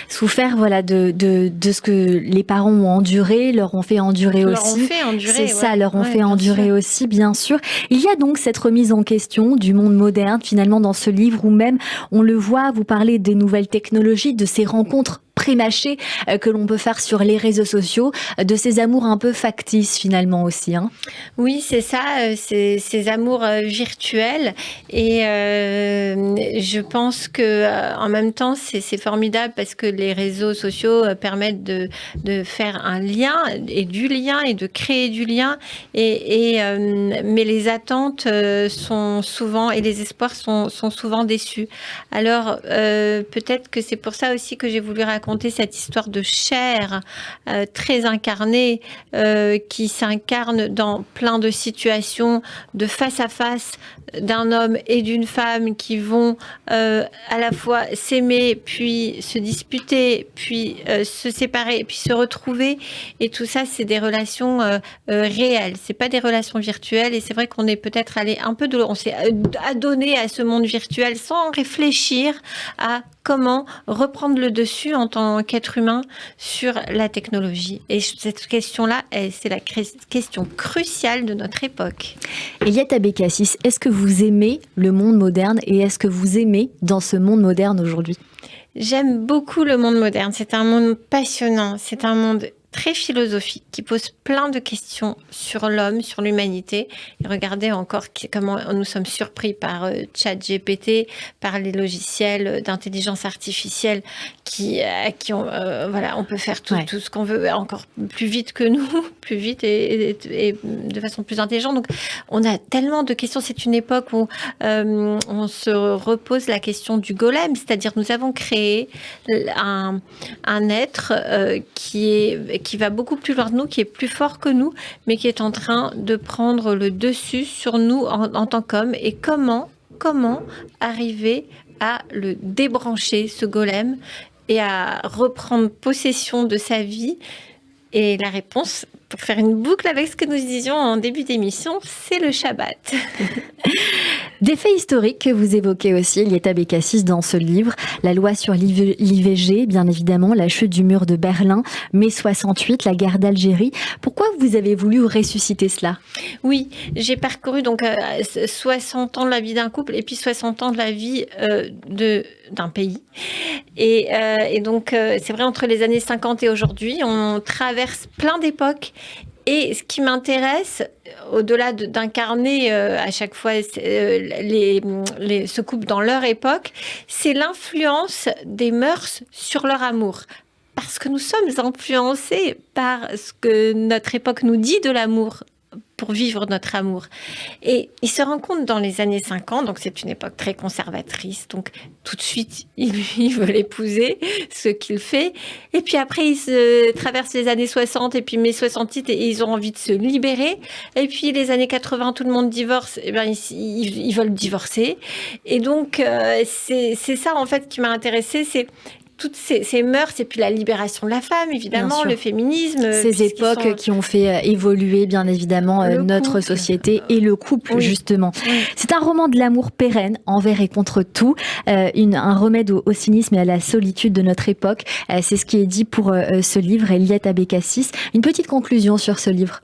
[SPEAKER 3] Souffert, voilà, de ce que les parents ont enduré, leur ont fait endurer aussi. C'est ça, leur ont fait endurer aussi, bien sûr. Il y a donc cette remise en question du monde moderne, finalement, dans ce livre, où même, on le voit, vous parlez des nouvelles technologies, de ces rencontres pré-mâchées que l'on peut faire sur les réseaux sociaux, de ces amours un peu factices, finalement, aussi. Hein.
[SPEAKER 4] Oui, c'est ça, ces amours virtuels. Et je pense que en même temps, c'est formidable, parce que les réseaux sociaux permettent de faire un lien et du lien et de créer du lien. Mais les attentes sont souvent, et les espoirs sont souvent déçus. Alors, peut-être que c'est pour ça aussi que j'ai voulu raconter cette histoire de chair très incarnée, qui s'incarne dans plein de situations de face à face d'un homme et d'une femme qui vont à la fois s'aimer, puis se disputer, puis se séparer, puis se retrouver. Et tout ça, c'est des relations réelles. C'est pas des relations virtuelles. Et c'est vrai qu'on est peut-être allé un peu on s'est adonné à ce monde virtuel sans réfléchir à comment reprendre le dessus en tant qu'être humain sur la technologie. Et cette question-là, c'est la question cruciale de notre époque.
[SPEAKER 3] Eliette Abécassis, est-ce que vous aimez le monde moderne, et est-ce que vous aimez dans ce monde moderne aujourd'hui ?
[SPEAKER 4] J'aime beaucoup le monde moderne. C'est un monde passionnant. C'est un monde très philosophique, qui pose plein de questions sur l'homme, sur l'humanité. Et regardez encore comment nous sommes surpris par ChatGPT, par les logiciels d'intelligence artificielle on peut faire tout ce qu'on veut, encore plus vite que nous, plus vite et de façon plus intelligente. Donc, on a tellement de questions. C'est une époque où on se repose la question du golem, c'est-à-dire nous avons créé un être qui va beaucoup plus loin de nous, qui est plus fort que nous, mais qui est en train de prendre le dessus sur nous en tant qu'homme. Et comment arriver à le débrancher, ce golem, et à reprendre possession de sa vie? Et la réponse, pour faire une boucle avec ce que nous disions en début d'émission, c'est le Shabbat.
[SPEAKER 3] Des faits historiques que vous évoquez aussi, Eliette Abécassis, dans ce livre. La loi sur l'IVG, bien évidemment, la chute du mur de Berlin, mai 68, la guerre d'Algérie. Pourquoi vous avez voulu ressusciter cela ?
[SPEAKER 4] Oui, j'ai parcouru donc 60 ans de la vie d'un couple et puis 60 ans de la vie d'un pays. Et donc, c'est vrai, entre les années 50 et aujourd'hui, on traverse plein d'époques. Et ce qui m'intéresse, au-delà d'incarner à chaque fois ce couple dans leur époque, c'est l'influence des mœurs sur leur amour. Parce que nous sommes influencés par ce que notre époque nous dit de l'amour, pour vivre notre amour. Et il se rend compte dans les années 50, donc c'est une époque très conservatrice, donc tout de suite, il veut l'épouser, ce qu'il fait. Et puis après, il se traverse les années 60 et puis mai 68 et ils ont envie de se libérer. Et puis les années 80, tout le monde divorce, et ben ils veulent divorcer. Et donc, c'est ça en fait qui m'a intéressée, c'est toutes ces mœurs, et puis la libération de la femme, évidemment, le féminisme.
[SPEAKER 3] Ces époques qui ont fait évoluer, bien évidemment, notre société et le couple, justement. Oui. C'est un roman de l'amour pérenne, envers et contre tout, un remède au cynisme et à la solitude de notre époque. C'est ce qui est dit pour ce livre, Eliette Abécassis. Une petite conclusion sur ce livre.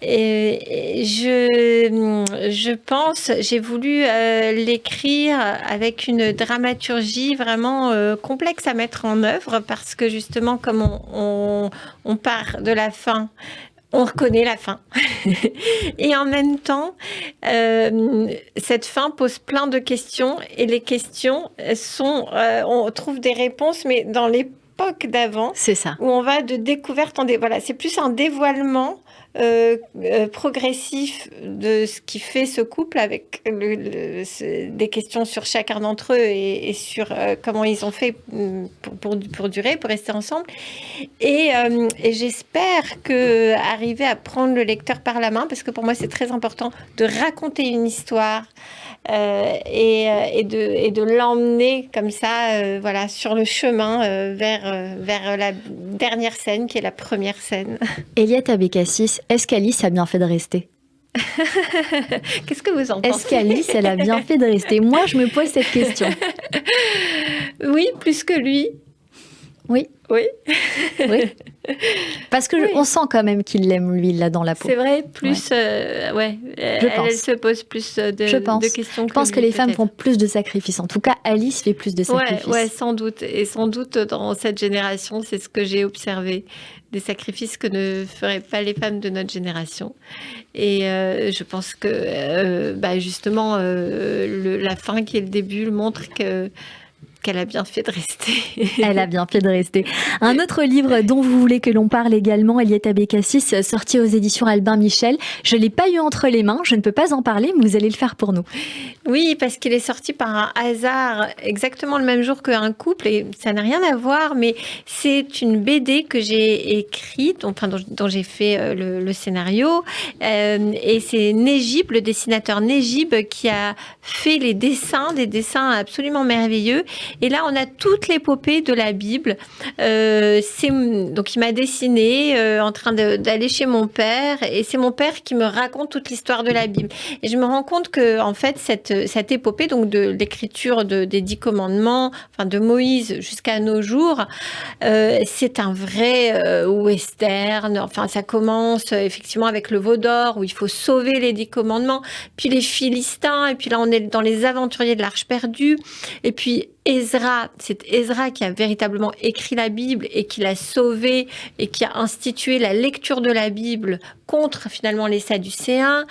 [SPEAKER 4] Et je pense, j'ai voulu l'écrire avec une dramaturgie vraiment complexe à mettre en œuvre parce que justement, comme on part de la fin, on reconnaît la fin. Et en même temps, cette fin pose plein de questions et les questions sont, on trouve des réponses, mais dans l'époque d'avant,
[SPEAKER 3] C'est ça.
[SPEAKER 4] où on va de découverte en voilà, c'est plus un dévoilement progressif de ce qui fait ce couple avec des questions sur chacun d'entre eux et sur comment ils ont fait pour durer, pour rester ensemble. Et j'espère que arriver à prendre le lecteur par la main, parce que pour moi c'est très important de raconter une histoire et de l'emmener comme ça, voilà, sur le chemin vers la dernière scène qui est la première scène.
[SPEAKER 3] Eliette Abécassis, est-ce qu'Alice a bien fait de rester ?
[SPEAKER 4] Qu'est-ce que vous en pensez ?
[SPEAKER 3] Est-ce qu'Alice, elle a bien fait de rester ? Moi, je me pose cette question.
[SPEAKER 4] Oui, plus que lui.
[SPEAKER 3] Oui.
[SPEAKER 4] Oui.
[SPEAKER 3] Oui. Parce que
[SPEAKER 4] Oui.
[SPEAKER 3] on sent quand même qu'il l'aime, lui, là, dans la peau.
[SPEAKER 4] C'est vrai, plus... elle se pose plus de questions que
[SPEAKER 3] Je pense
[SPEAKER 4] lui,
[SPEAKER 3] que les femmes
[SPEAKER 4] peut-être.
[SPEAKER 3] font plus de sacrifices. En tout cas, Alice fait plus de sacrifices.
[SPEAKER 4] Ouais, sans doute. Et sans doute, dans cette génération, c'est ce que j'ai observé. Des sacrifices que ne feraient pas les femmes de notre génération. Et je pense que, justement, la fin qui est le début montre qu'elle a bien fait de rester.
[SPEAKER 3] Elle a bien fait de rester. Un autre livre dont vous voulez que l'on parle également, Eliette Abécassis, sorti aux éditions Albin Michel. Je ne l'ai pas eu entre les mains, je ne peux pas en parler, mais vous allez le faire pour nous.
[SPEAKER 4] Oui, parce qu'il est sorti par un hasard exactement le même jour qu'un couple, et ça n'a rien à voir, mais c'est une BD que j'ai écrite, dont j'ai fait le scénario, et c'est Négib, le dessinateur Négib, qui a fait des dessins absolument merveilleux. Et là, on a toute l'épopée de la Bible. Donc, il m'a dessiné en train d'aller chez mon père. Et c'est mon père qui me raconte toute l'histoire de la Bible. Et je me rends compte que, en fait, cette épopée, donc de l'écriture des 10 commandements, enfin de Moïse jusqu'à nos jours, c'est un vrai western. Enfin, ça commence effectivement avec le veau d'or, où il faut sauver les 10 commandements. Puis les Philistins. Et puis là, on est dans les aventuriers de l'Arche perdue. Et puis Ezra, c'est Ezra qui a véritablement écrit la Bible et qui l'a sauvée et qui a institué la lecture de la Bible contre finalement les Sadducéens.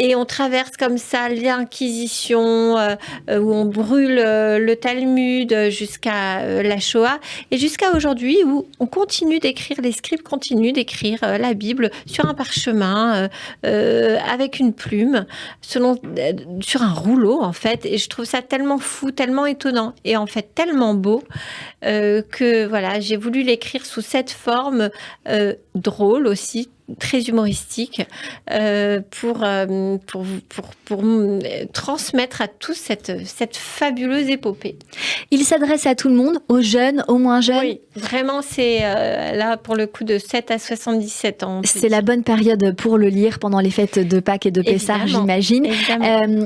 [SPEAKER 4] Et on traverse comme ça l'Inquisition, où on brûle le Talmud jusqu'à la Shoah, et jusqu'à aujourd'hui où on continue d'écrire, les scribes continuent d'écrire la Bible sur un parchemin, avec une plume, sur un rouleau en fait. Et je trouve ça tellement fou, tellement étonnant, et en fait tellement beau, que voilà, j'ai voulu l'écrire sous cette forme drôle aussi, très humoristique, pour transmettre à tous cette fabuleuse épopée.
[SPEAKER 3] Il s'adresse à tout le monde, aux jeunes, aux moins jeunes.
[SPEAKER 4] Oui, vraiment, c'est là pour le coup de 7 à 77 ans.
[SPEAKER 3] C'est la bonne période pour le lire pendant les fêtes de Pâques et de Pessah, j'imagine.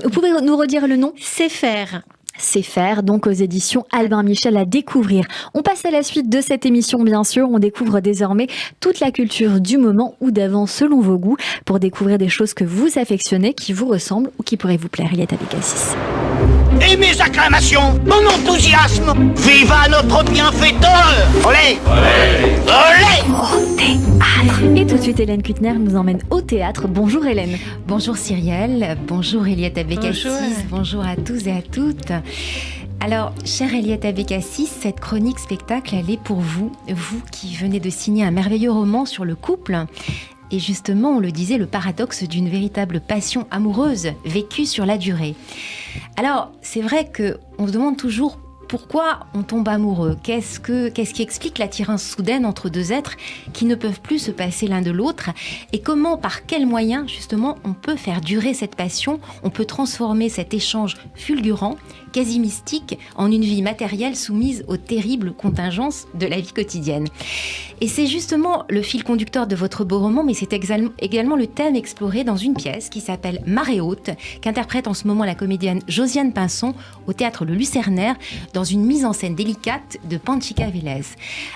[SPEAKER 3] Vous pouvez nous redire le nom ?
[SPEAKER 4] C'est faire.
[SPEAKER 3] C'est faire, donc aux éditions Albin Michel, à découvrir. On passe à la suite de cette émission, bien sûr. On découvre désormais toute la culture du moment ou d'avant, selon vos goûts, pour découvrir des choses que vous affectionnez, qui vous ressemblent ou qui pourraient vous plaire. Eliette Abécassis.
[SPEAKER 7] Et mes acclamations, mon enthousiasme, viva notre bienfaiteur. Olé, olé, olé.
[SPEAKER 3] Et tout de suite, Hélène Kuttner nous emmène au théâtre. Bonjour Hélène.
[SPEAKER 8] Bonjour Cyrielle, bonjour Eliette Abécassis, bonjour à tous et à toutes. Alors, chère Eliette Abécassis, cette chronique spectacle, elle est pour vous, vous qui venez de signer un merveilleux roman sur le couple. Et justement, on le disait, le paradoxe d'une véritable passion amoureuse vécue sur la durée. Alors, c'est vrai qu'on se demande toujours pourquoi on tombe amoureux. Qu'est-ce qui explique l'attirance soudaine entre deux êtres qui ne peuvent plus se passer l'un de l'autre? Et comment, par quels moyens, justement, on peut faire durer cette passion? On peut transformer cet échange fulgurant, quasi mystique, en une vie matérielle soumise aux terribles contingences de la vie quotidienne. Et c'est justement le fil conducteur de votre beau roman, mais c'est également le thème exploré dans une pièce qui s'appelle Marée haute, qu'interprète en ce moment la comédienne Josiane Pinson au théâtre Le Lucernaire, dans une mise en scène délicate de Panchika Vélez.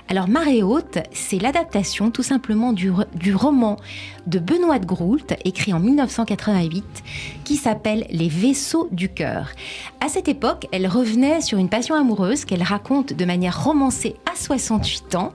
[SPEAKER 8] Alors Marée haute, c'est l'adaptation tout simplement du roman de Benoît de Groult, écrit en 1988, qui s'appelle Les vaisseaux du cœur. À cette époque, elle revenait sur une passion amoureuse qu'elle raconte de manière romancée à 68 ans.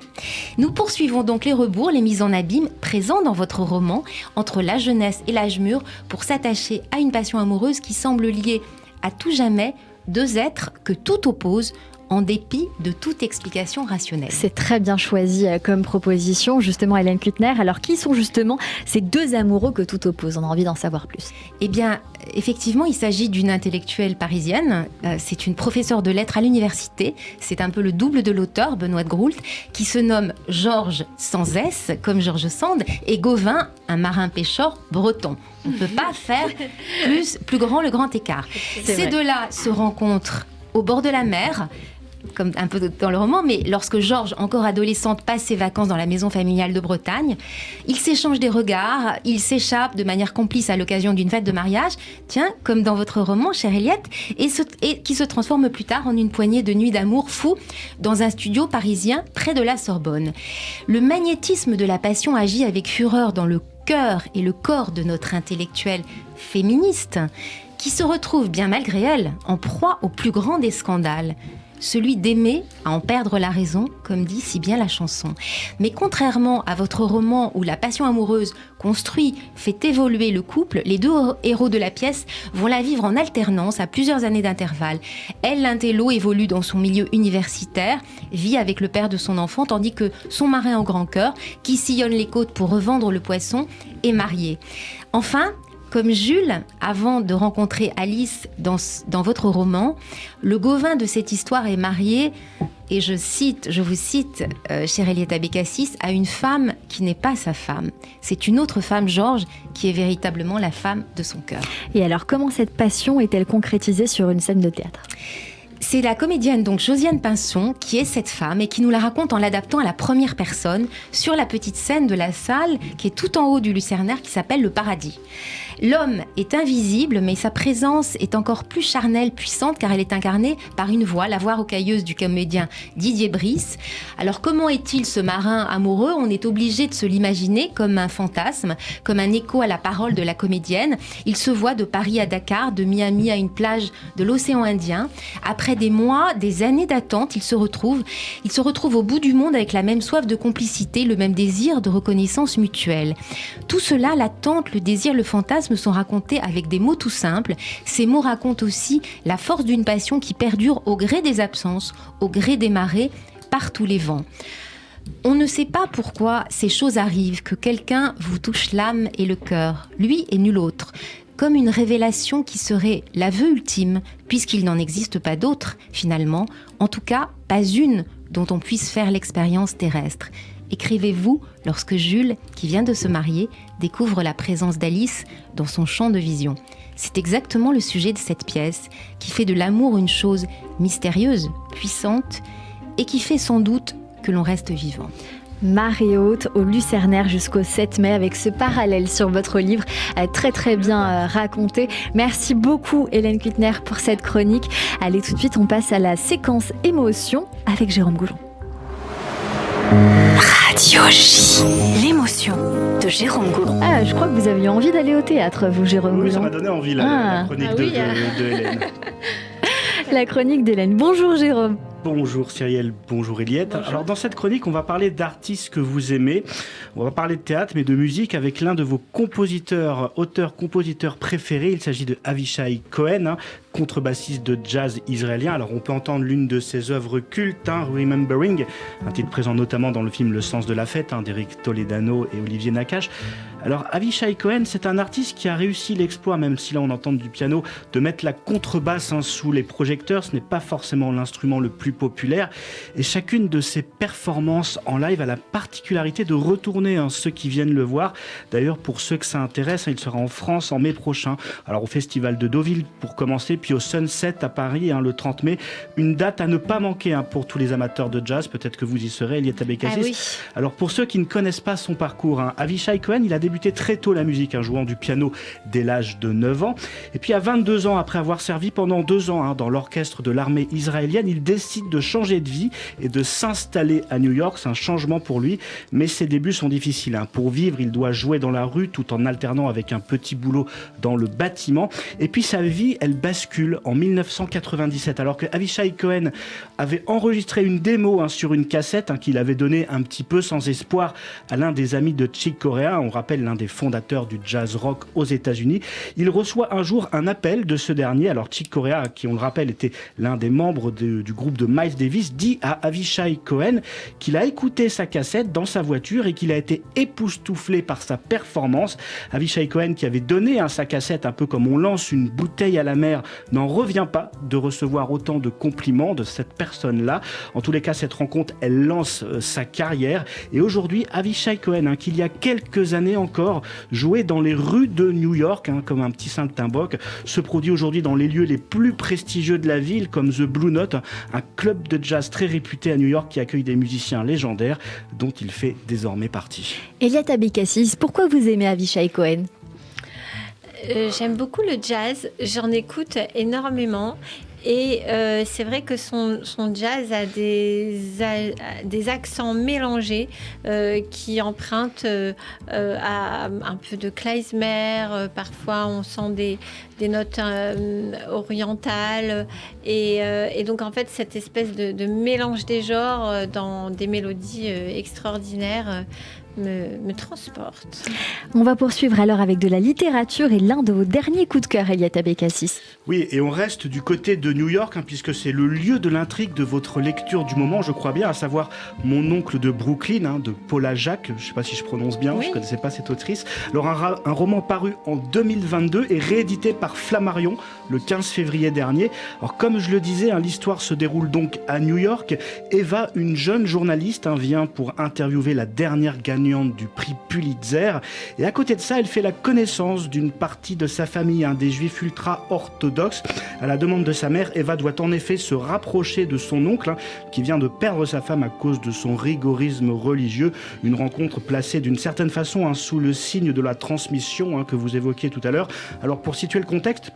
[SPEAKER 8] Nous poursuivons donc les rebours, les mises en abîme présents dans votre roman entre la jeunesse et l'âge mûr pour s'attacher à une passion amoureuse qui semble liée à tout jamais deux êtres que tout oppose, en dépit de toute explication rationnelle.
[SPEAKER 3] C'est très bien choisi comme proposition, justement, Hélène Kuttner. Alors, qui sont justement ces deux amoureux que tout oppose ? On a envie d'en savoir plus.
[SPEAKER 8] Eh bien, effectivement, il s'agit d'une intellectuelle parisienne. C'est une professeure de lettres à l'université. C'est un peu le double de l'auteur, Benoît de Groult, qui se nomme Georges sans S, comme Georges Sand, et Gauvin, un marin-pêcheur breton. On ne peut pas faire plus grand le grand écart. Ces deux-là se rencontrent au bord de la mer, comme un peu dans le roman, mais lorsque Georges, encore adolescente, passe ses vacances dans la maison familiale de Bretagne, ils s'échangent des regards, ils s'échappent de manière complice à l'occasion d'une fête de mariage, tiens, comme dans votre roman, chère Eliette, et qui se transforme plus tard en une poignée de nuits d'amour fou dans un studio parisien près de la Sorbonne. Le magnétisme de la passion agit avec fureur dans le cœur et le corps de notre intellectuelle féministe, qui se retrouve, bien malgré elle, en proie au plus grand des scandales, celui d'aimer à en perdre la raison, comme dit si bien la chanson. Mais contrairement à votre roman où la passion amoureuse construit, fait évoluer le couple, les deux héros de la pièce vont la vivre en alternance à plusieurs années d'intervalle. Elle, l'intello, évolue dans son milieu universitaire, vit avec le père de son enfant, tandis que son marin au grand cœur, qui sillonne les côtes pour revendre le poisson, est marié. Enfin, comme Jules, avant de rencontrer Alice dans votre roman, le Gauvin de cette histoire est marié, et je vous cite, chère Eliette Abécassis, à une femme qui n'est pas sa femme. C'est une autre femme, Georges, qui est véritablement la femme de son cœur.
[SPEAKER 3] Et alors, comment cette passion est-elle concrétisée sur une scène de théâtre ?
[SPEAKER 8] C'est la comédienne donc Josiane Pinson qui est cette femme et qui nous la raconte en l'adaptant à la première personne sur la petite scène de la salle qui est tout en haut du Lucernaire qui s'appelle le Paradis. L'homme est invisible, mais sa présence est encore plus charnelle, puissante, car elle est incarnée par une voix, la voix rocailleuse du comédien Didier Brice. Alors comment est-il ce marin amoureux ? On est obligé de se l'imaginer comme un fantasme, comme un écho à la parole de la comédienne. Il se voit de Paris à Dakar, de Miami à une plage de l'océan Indien. Après des mois, des années d'attente, il se retrouve au bout du monde avec la même soif de complicité, le même désir de reconnaissance mutuelle. Tout cela, l'attente, le désir, le fantasme, sont racontés avec des mots tout simples. Ces mots racontent aussi la force d'une passion qui perdure au gré des absences, au gré des marées, par tous les vents. On ne sait pas pourquoi ces choses arrivent, que quelqu'un vous touche l'âme et le cœur, lui et nul autre, comme une révélation qui serait l'aveu ultime, puisqu'il n'en existe pas d'autre, finalement, en tout cas pas une dont on puisse faire l'expérience terrestre. Écrivez-vous lorsque Jules, qui vient de se marier, découvre la présence d'Alice dans son champ de vision. C'est exactement le sujet de cette pièce, qui fait de l'amour une chose mystérieuse, puissante, et qui fait sans doute que l'on reste vivant.
[SPEAKER 3] Marée haute au Lucernaire jusqu'au 7 mai avec ce parallèle sur votre livre très très bien raconté. Merci beaucoup Hélène Kuttner pour cette chronique. Allez, tout de suite on passe à la séquence émotion avec Jérôme Goulon.
[SPEAKER 5] Radio J. L'émotion de Jérôme Goulon.
[SPEAKER 3] Ah, je crois que vous aviez envie d'aller au théâtre, vous, Jérôme Goulon.
[SPEAKER 9] Oui, ça m'a donné envie, la chronique de Hélène.
[SPEAKER 3] La chronique d'Hélène. Bonjour Jérôme.
[SPEAKER 9] Bonjour Cyrielle, bonjour Eliette. Bonjour. Alors dans cette chronique, on va parler d'artistes que vous aimez. On va parler de théâtre, mais de musique avec l'un de vos auteurs-compositeurs préférés. Il s'agit de Avishai Cohen, contrebassiste de jazz israélien. Alors on peut entendre l'une de ses œuvres cultes, Remembering, un titre présent notamment dans le film Le sens de la fête, d'Eric Toledano et Olivier Nakache. Alors Avishai Cohen, c'est un artiste qui a réussi l'exploit, même si là on entend du piano, de mettre la contrebasse sous les projecteurs. Ce n'est pas forcément l'instrument le plus populaire. Et chacune de ses performances en live a la particularité de retourner ceux qui viennent le voir. D'ailleurs, pour ceux que ça intéresse, il sera en France en mai prochain. Alors au Festival de Deauville pour commencer, puis au Sunset à Paris le 30 mai. Une date à ne pas manquer pour tous les amateurs de jazz. Peut-être que vous y serez, Eliette Abécassis.
[SPEAKER 4] Ah oui.
[SPEAKER 9] Alors pour ceux qui ne connaissent pas son parcours, Avishai Cohen, il a débuté très tôt la musique, jouant du piano dès l'âge de 9 ans. Et puis à 22 ans, après avoir servi pendant 2 ans dans l'orchestre de l'armée israélienne, il décide de changer de vie et de s'installer à New York. C'est un changement pour lui, mais ses débuts sont difficiles. Pour vivre, il doit jouer dans la rue tout en alternant avec un petit boulot dans le bâtiment. Et puis sa vie, elle bascule en 1997, alors que Avishai Cohen avait enregistré une démo sur une cassette qu'il avait donnée un petit peu sans espoir à l'un des amis de Chick Corea, on rappelle l'un des fondateurs du jazz rock aux États-Unis. Il reçoit un jour un appel de ce dernier. Alors Chick Corea, qui on le rappelle était l'un des membres du groupe de Miles Davis, dit à Avishai Cohen qu'il a écouté sa cassette dans sa voiture et qu'il a été époustouflé par sa performance. Avishai Cohen, qui avait donné sa cassette un peu comme on lance une bouteille à la mer, n'en revient pas de recevoir autant de compliments de cette personne-là. En tous les cas, cette rencontre, elle lance sa carrière. Et aujourd'hui, Avishai Cohen, qui il y a quelques années encore jouait dans les rues de New York, comme un petit saltimbanque, se produit aujourd'hui dans les lieux les plus prestigieux de la ville, comme The Blue Note, un club de jazz très réputé à New York qui accueille des musiciens légendaires dont il fait désormais partie.
[SPEAKER 3] Eliette Abécassis, pourquoi vous aimez Avishai Cohen ?
[SPEAKER 4] J'aime beaucoup le jazz, j'en écoute énormément. Et c'est vrai que son jazz a des accents mélangés qui empruntent à un peu de klezmer. Parfois, on sent des notes orientales. Et donc, en fait, cette espèce de mélange des genres dans des mélodies extraordinaires me transporte.
[SPEAKER 3] On va poursuivre alors avec de la littérature et l'un de vos derniers coups de cœur, Eliette Abécassis.
[SPEAKER 9] Oui, et on reste du côté de New York, puisque c'est le lieu de l'intrigue de votre lecture du moment, je crois bien, à savoir Mon oncle de Brooklyn, de Paula Jacques. Je ne sais pas si je prononce bien, oui. Je ne connaissais pas cette autrice. Alors un roman paru en 2022 et réédité par Flammarion le 15 février dernier. Alors comme je le disais, l'histoire se déroule donc à New York. Eva, une jeune journaliste, vient pour interviewer la dernière gagnante du prix Pulitzer. Et à côté de ça, elle fait la connaissance d'une partie de sa famille, des juifs ultra-orthodoxes. À la demande de sa mère, Eva doit en effet se rapprocher de son oncle, qui vient de perdre sa femme à cause de son rigorisme religieux. Une rencontre placée d'une certaine façon sous le signe de la transmission que vous évoquiez tout à l'heure. Alors pour situer le contexte,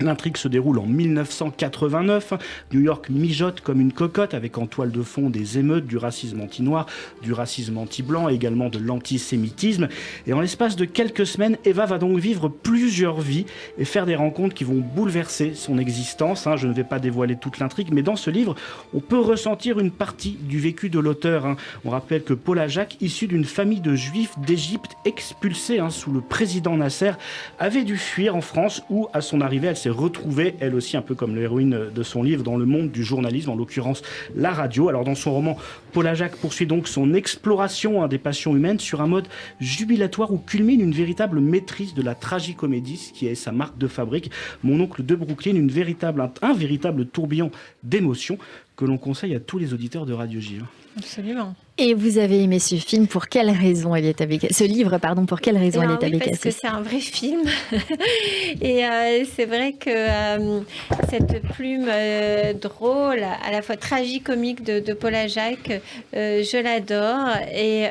[SPEAKER 9] l'intrigue se déroule en 1989. New York mijote comme une cocotte avec en toile de fond des émeutes, du racisme anti-noir, du racisme anti-blanc et également de l'antisémitisme. Et en l'espace de quelques semaines, Eva va donc vivre plusieurs vies et faire des rencontres qui vont bouleverser son existence. Je ne vais pas dévoiler toute l'intrigue, mais dans ce livre, on peut ressentir une partie du vécu de l'auteur. On rappelle que Paula Jacques, issue d'une famille de juifs d'Égypte expulsés sous le président Nasser, avait dû fuir en France où, à son arrivée, elle s'est retrouvée, elle aussi, un peu comme l'héroïne de son livre, dans le monde du journalisme, en l'occurrence la radio. Alors dans son roman, Paula Jacques poursuit donc son exploration des passions humaines sur un mode jubilatoire où culmine une véritable maîtrise de la tragicomédie, ce qui est sa marque de fabrique. Mon oncle de Brooklyn, un véritable tourbillon d'émotions que l'on conseille à tous les auditeurs de Radio J.
[SPEAKER 4] Absolument.
[SPEAKER 3] Et vous avez aimé ce film pour quelle raison, Eliette Abécassis ? Ce livre, pardon, pour quelle raison, Eliette Abécassis ?
[SPEAKER 4] Parce que c'est un vrai film. Et c'est vrai que cette plume drôle, à la fois tragicomique de Paula Jacques, je l'adore. Et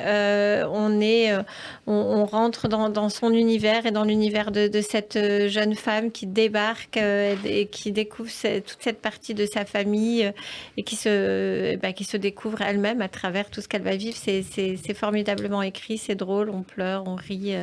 [SPEAKER 4] on rentre dans son univers et dans l'univers de cette jeune femme qui débarque et qui découvre toute cette partie de sa famille et qui se découvre elle-même à travers tout ce qu'elle va vivre. C'est formidablement écrit, c'est drôle, on pleure, on rit.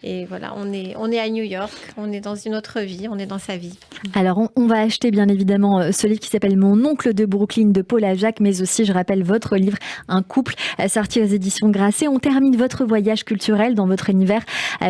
[SPEAKER 4] Et voilà, on est à New York, on est dans une autre vie, on est dans sa vie.
[SPEAKER 3] Alors, on va acheter bien évidemment ce livre qui s'appelle Mon oncle de Brooklyn de Paula Jacques, mais aussi, je rappelle, votre livre Un couple, sorti aux éditions Grasset. On termine votre voyage culturel dans votre univers.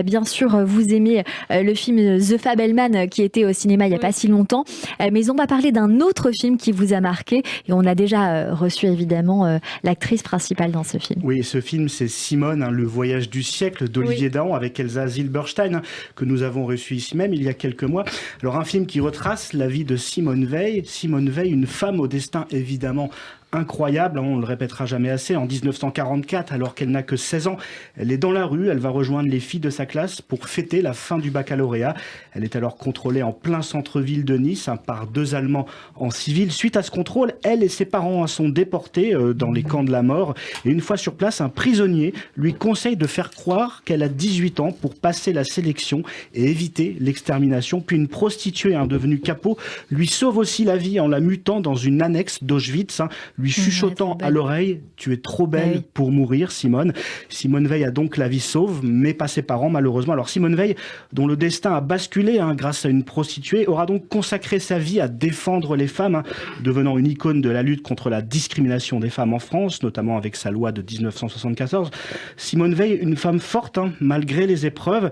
[SPEAKER 3] Bien sûr, vous aimez le film The Fabelman qui était au cinéma il n'y a pas si longtemps, mais on va parler d'un autre film qui vous a marqué et on a déjà reçu évidemment l'actrice principale dans ce film.
[SPEAKER 9] Oui, ce film c'est Simone, le voyage du siècle d'Olivier Dahan avec Elsa Zilberstein que nous avons reçu ici même il y a quelques mois. Alors un film qui retrace la vie de Simone Veil. Simone Veil, une femme au destin évidemment incroyable, on ne le répétera jamais assez. En 1944, alors qu'elle n'a que 16 ans, elle est dans la rue, elle va rejoindre les filles de sa classe pour fêter la fin du baccalauréat. Elle est alors contrôlée en plein centre-ville de Nice par 2 Allemands en civil. Suite à ce contrôle, elle et ses parents sont déportés dans les camps de la mort. Et une fois sur place, un prisonnier lui conseille de faire croire qu'elle a 18 ans pour passer la sélection et éviter l'extermination. Puis une prostituée devenue capot lui sauve aussi la vie en la mutant dans une annexe d'Auschwitz, lui chuchotant à l'oreille « Tu es trop belle pour mourir, Simone ». Simone Veil a donc la vie sauve, mais pas ses parents, malheureusement. Alors Simone Veil, dont le destin a basculé grâce à une prostituée, aura donc consacré sa vie à défendre les femmes, devenant une icône de la lutte contre la discrimination des femmes en France, notamment avec sa loi de 1974. Simone Veil, une femme forte, malgré les épreuves,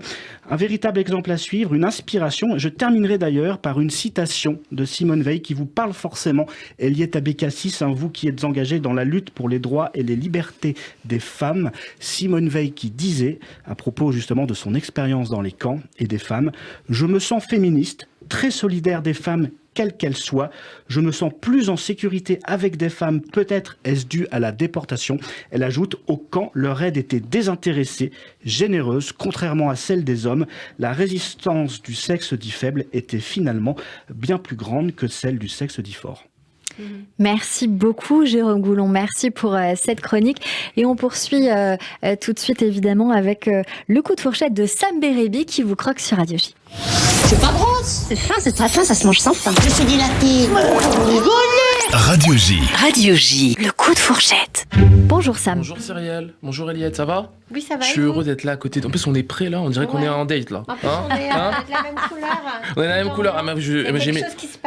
[SPEAKER 9] un véritable exemple à suivre, une inspiration. Je terminerai d'ailleurs par une citation de Simone Veil qui vous parle forcément, Eliette Abécassis, vous qui êtes engagé dans la lutte pour les droits et les libertés des femmes. Simone Veil qui disait, à propos justement de son expérience dans les camps et des femmes, « Je me sens féministe, très solidaire des femmes quelles qu'elles soient. Je me sens plus en sécurité avec des femmes, peut-être est-ce dû à la déportation. » Elle ajoute, au camp, leur aide était désintéressée, généreuse, contrairement à celle des hommes. La résistance du sexe dit faible était finalement bien plus grande que celle du sexe dit fort.
[SPEAKER 3] Merci beaucoup Jérôme Goulon, merci pour cette chronique et on poursuit tout de suite évidemment avec le coup de fourchette de Sam Bérébi qui vous croque sur Radio J.
[SPEAKER 7] C'est pas grosse. C'est très fin, ça se mange sans pain. Je suis dilatée.
[SPEAKER 2] Radio J.
[SPEAKER 5] Radio J, le coup de fourchette.
[SPEAKER 3] Bonjour Sam.
[SPEAKER 10] Bonjour Cyrielle, bonjour Eliette, ça va ?
[SPEAKER 4] Oui, ça va.
[SPEAKER 10] Je suis heureux d'être là à côté. En plus, on est prêts là, on dirait qu'on est en date là.
[SPEAKER 4] En plus, on est de la même couleur.
[SPEAKER 10] On est de la même couleur.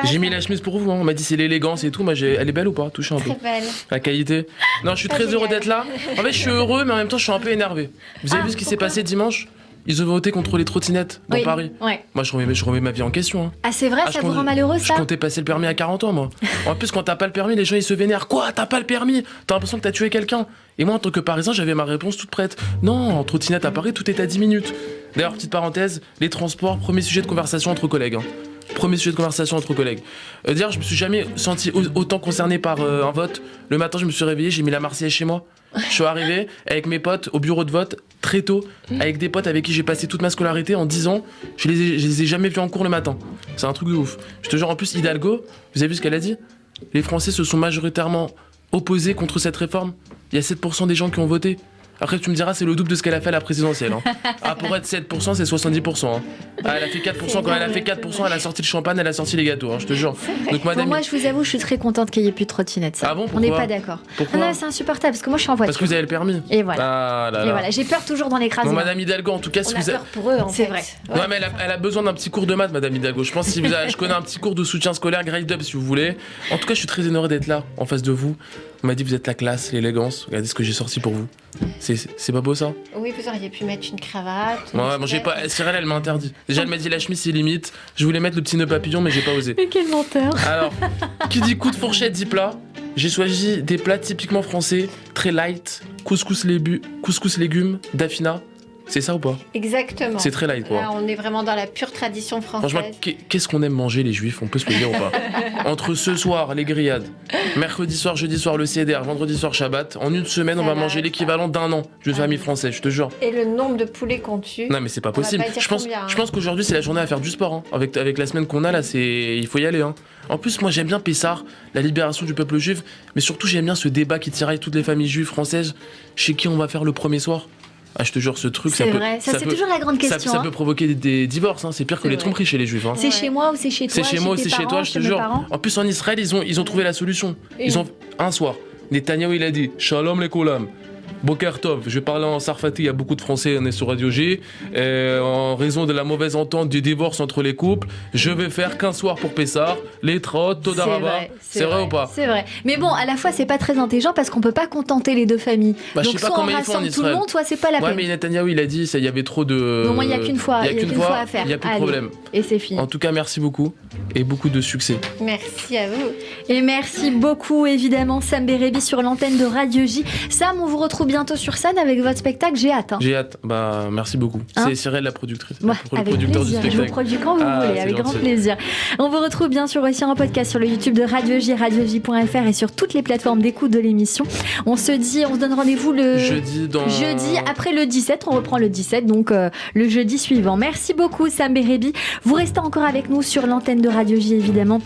[SPEAKER 10] J'ai mis la chemise pour vous, on m'a dit c'est l'élégance et tout. Elle est belle ou pas ? Touchez un peu.
[SPEAKER 4] Très belle.
[SPEAKER 10] La qualité. Non, je suis très heureux d'être là. En fait, je suis heureux, mais en même temps, je suis un peu énervé. Vous avez vu ce qui s'est passé dimanche ? Ils ont voté contre les trottinettes dans Paris.
[SPEAKER 3] Ouais.
[SPEAKER 10] Moi, je remets ma vie en question.
[SPEAKER 3] Ah, c'est vrai, ça vous rend malheureux, ça ?
[SPEAKER 10] Je comptais passer le permis à 40 ans, moi. En plus, quand t'as pas le permis, les gens, ils se vénèrent. Quoi ? T'as pas le permis ? T'as l'impression que t'as tué quelqu'un. Et moi, en tant que Parisien, j'avais ma réponse toute prête. Non, en trottinette à Paris, tout est à 10 minutes. D'ailleurs, petite parenthèse, les transports, premier sujet de conversation entre collègues. Premier sujet de conversation entre collègues. D'ailleurs, je me suis jamais senti autant concerné par un vote. Le matin, je me suis réveillé, j'ai mis la Marseillaise chez moi. Je suis arrivé avec mes potes au bureau de vote très tôt, avec des potes avec qui j'ai passé toute ma scolarité en 10 ans. Je les ai jamais vus en cours le matin. C'est un truc de ouf. Je te jure, en plus, Hidalgo, vous avez vu ce qu'elle a dit ? Les Français se sont majoritairement opposés contre cette réforme. Il y a 7% des gens qui ont voté. Après, tu me diras, c'est le double de ce qu'elle a fait à la présidentielle. Pour être 7%, c'est 70%. Elle a fait 4%. Quand elle a fait 4%, elle a sorti le champagne, elle a sorti les gâteaux, je te jure. Donc,
[SPEAKER 3] moi, je vous avoue, je suis très contente qu'il n'y ait plus de trottinette.
[SPEAKER 10] Ah bon, pourquoi ?
[SPEAKER 3] On n'est pas d'accord.
[SPEAKER 10] Pourquoi ?
[SPEAKER 3] Non, c'est insupportable, parce que moi, je suis en voiture.
[SPEAKER 10] Parce que vous avez le permis.
[SPEAKER 3] Et voilà.
[SPEAKER 10] Ah là là.
[SPEAKER 3] Et voilà. J'ai peur toujours d'en écraser.
[SPEAKER 10] Non, Madame Hidalgo, en tout cas, si
[SPEAKER 4] On a peur pour eux, en fait.
[SPEAKER 3] C'est vrai.
[SPEAKER 10] Ouais, mais elle a besoin d'un petit cours de maths, Madame Hidalgo. Je pense que je connais un petit cours de soutien scolaire, grade up, si vous voulez. En tout cas, je suis très honoré d'être là, en face de vous. On m'a dit vous êtes la classe, l'élégance. Regardez ce que j'ai sorti pour vous. C'est pas beau ça ?
[SPEAKER 4] Oui, vous auriez pu mettre une cravate.
[SPEAKER 10] Ouais, j'ai pas. Cyril, elle m'a interdit. Déjà, elle m'a dit la chemise c'est limite. Je voulais mettre le petit nœud papillon, mais j'ai pas osé.
[SPEAKER 3] Mais quel menteur.
[SPEAKER 10] Alors, qui dit coup de fourchette dit plat. J'ai choisi des plats typiquement français, très light. Couscous légumes, Dafina. C'est ça ou pas ?
[SPEAKER 4] Exactement.
[SPEAKER 10] C'est très light, quoi.
[SPEAKER 4] Là, on est vraiment dans la pure tradition française.
[SPEAKER 10] Franchement, qu'est-ce qu'on aime manger, les juifs ? On peut se le dire ou pas ? Entre ce soir, les grillades, mercredi soir, jeudi soir, le CDR, vendredi soir, Shabbat, en une semaine, on va manger l'équivalent d'un an d'une famille française, je te jure.
[SPEAKER 4] Et le nombre de poulets qu'on tue.
[SPEAKER 10] Non, mais c'est pas possible. Je pense qu'aujourd'hui, c'est la journée à faire du sport. Avec la semaine qu'on a, là, il faut y aller. En plus, moi, j'aime bien Pessar, la libération du peuple juif, mais surtout, j'aime bien ce débat qui tiraille toutes les familles juives françaises. Chez qui on va faire le premier soir ? Ah, je te jure, ce truc,
[SPEAKER 3] c'est vrai. Ça, c'est toujours la grande question.
[SPEAKER 10] Ça peut provoquer des divorces, c'est pire que les tromperies chez les juifs.
[SPEAKER 3] C'est chez moi ou c'est chez toi ?
[SPEAKER 10] C'est chez moi ou c'est chez toi, je te jure. En plus, en Israël, ils ont trouvé la solution. Ils ont un soir, Netanyahou, il a dit Shalom les kolam. Boker Tov, je vais parler en sarfati, il y a beaucoup de Français, on est sur Radio J. En raison de la mauvaise entente du divorce entre les couples, je vais faire qu'un soir pour Pessar, les trottes, Todarava. C'est vrai ou pas?
[SPEAKER 3] C'est vrai. Mais bon, à la fois, c'est pas très intelligent parce qu'on peut pas contenter les deux familles.
[SPEAKER 10] Bah,
[SPEAKER 3] donc, soit on rassemble tout le monde, soit c'est pas la peine.
[SPEAKER 10] Ouais, mais Netanyahou, il a dit, il y avait trop de.
[SPEAKER 3] Non, moi, il y a qu'une fois. Il y a qu'une fois à faire.
[SPEAKER 10] Il y a plus de problème.
[SPEAKER 3] Et c'est fini.
[SPEAKER 10] En tout cas, merci beaucoup et beaucoup de succès.
[SPEAKER 4] Merci à vous.
[SPEAKER 3] Et merci beaucoup, évidemment, Sam Bérébi sur l'antenne de Radio J. Sam, on vous retrouve bientôt sur scène avec votre spectacle. J'ai hâte.
[SPEAKER 10] J'ai hâte. Bah, merci beaucoup. C'est Cyril, la productrice.
[SPEAKER 3] Ouais,
[SPEAKER 10] le
[SPEAKER 3] avec
[SPEAKER 10] producteur
[SPEAKER 3] plaisir.
[SPEAKER 10] du spectacle.
[SPEAKER 3] Je vous produis quand vous voulez, avec grand plaisir. On vous retrouve bien sûr aussi en podcast sur le YouTube de Radio J, radioj.fr et sur toutes les plateformes d'écoute de l'émission. On se donne rendez-vous le jeudi après le 17. On reprend le 17, donc le jeudi suivant. Merci beaucoup, Sam Bérébi. Vous restez encore avec nous sur l'antenne de Radio J, évidemment.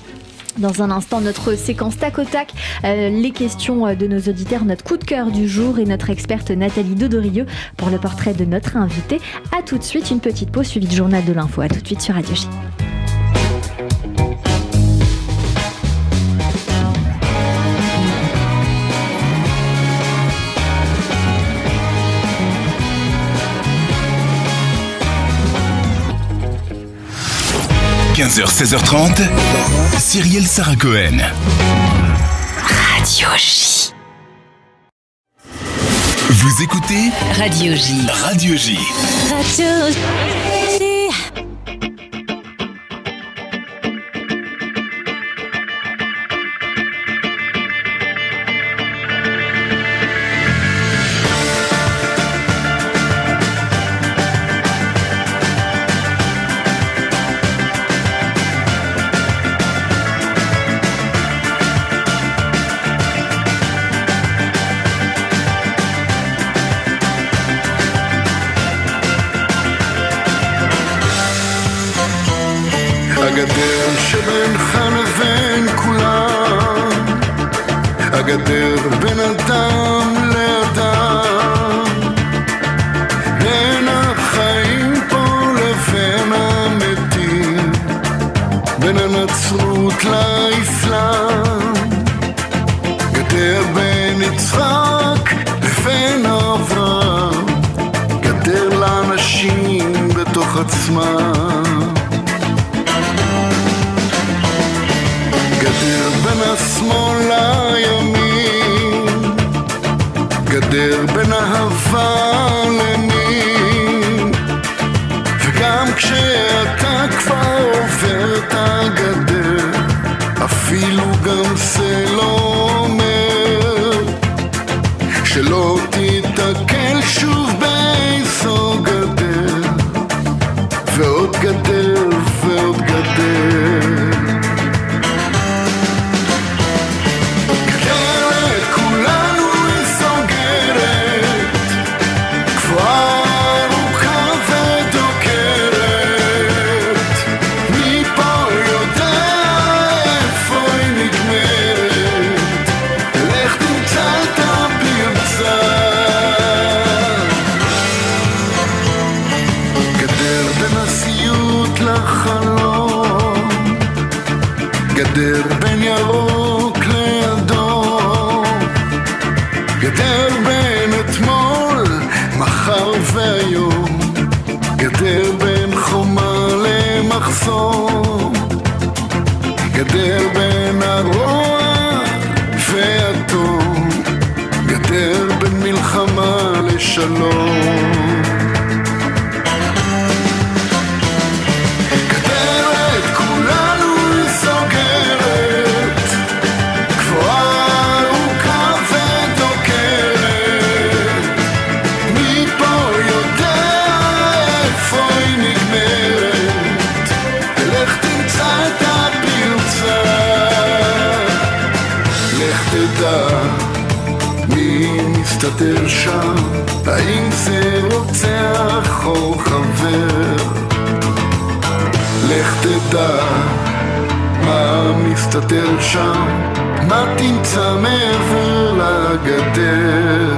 [SPEAKER 3] Dans un instant, notre séquence tac au tac, les questions de nos auditeurs, notre coup de cœur du jour et notre experte Nathalie Dodorieux pour le portrait de notre invité. A tout de suite, une petite pause suivie du journal de l'info. A tout de suite sur Radio J.
[SPEAKER 2] – 15h, 16h30, Cyrielle Sarah Cohen.
[SPEAKER 5] Radio J.
[SPEAKER 2] Vous écoutez
[SPEAKER 5] Radio J.
[SPEAKER 2] Radio J.
[SPEAKER 5] Radio J.
[SPEAKER 11] הגדר שבינך לבין כולם, הגדר בין אדם לאדם, בין החיים פה לבין המתים, בין הנצרות לאסלאם, גדר בין יצחק לבין אברהם, גדר לאנשים בתוך עצמם, גדר בין השמאל לימין, גדר בין אהבה למין, וגם כשאתה כבר עובר את הגדר, אפילו גם זה לא אומר שלא תתקל שוב באיזו גדר, ועוד גדר ועוד גדר. גדר בין ירוק לאדום, גדר בין אתמול, מחר והיום, גדר בין חומה למחסום, גדר בין הרוע והטוב, גדר בין מלחמה לשלום. מסתתר שם, האם זה רוצח או חבר? לך תדע מה מסתתר שם, מה תמצא מעבר לגדר.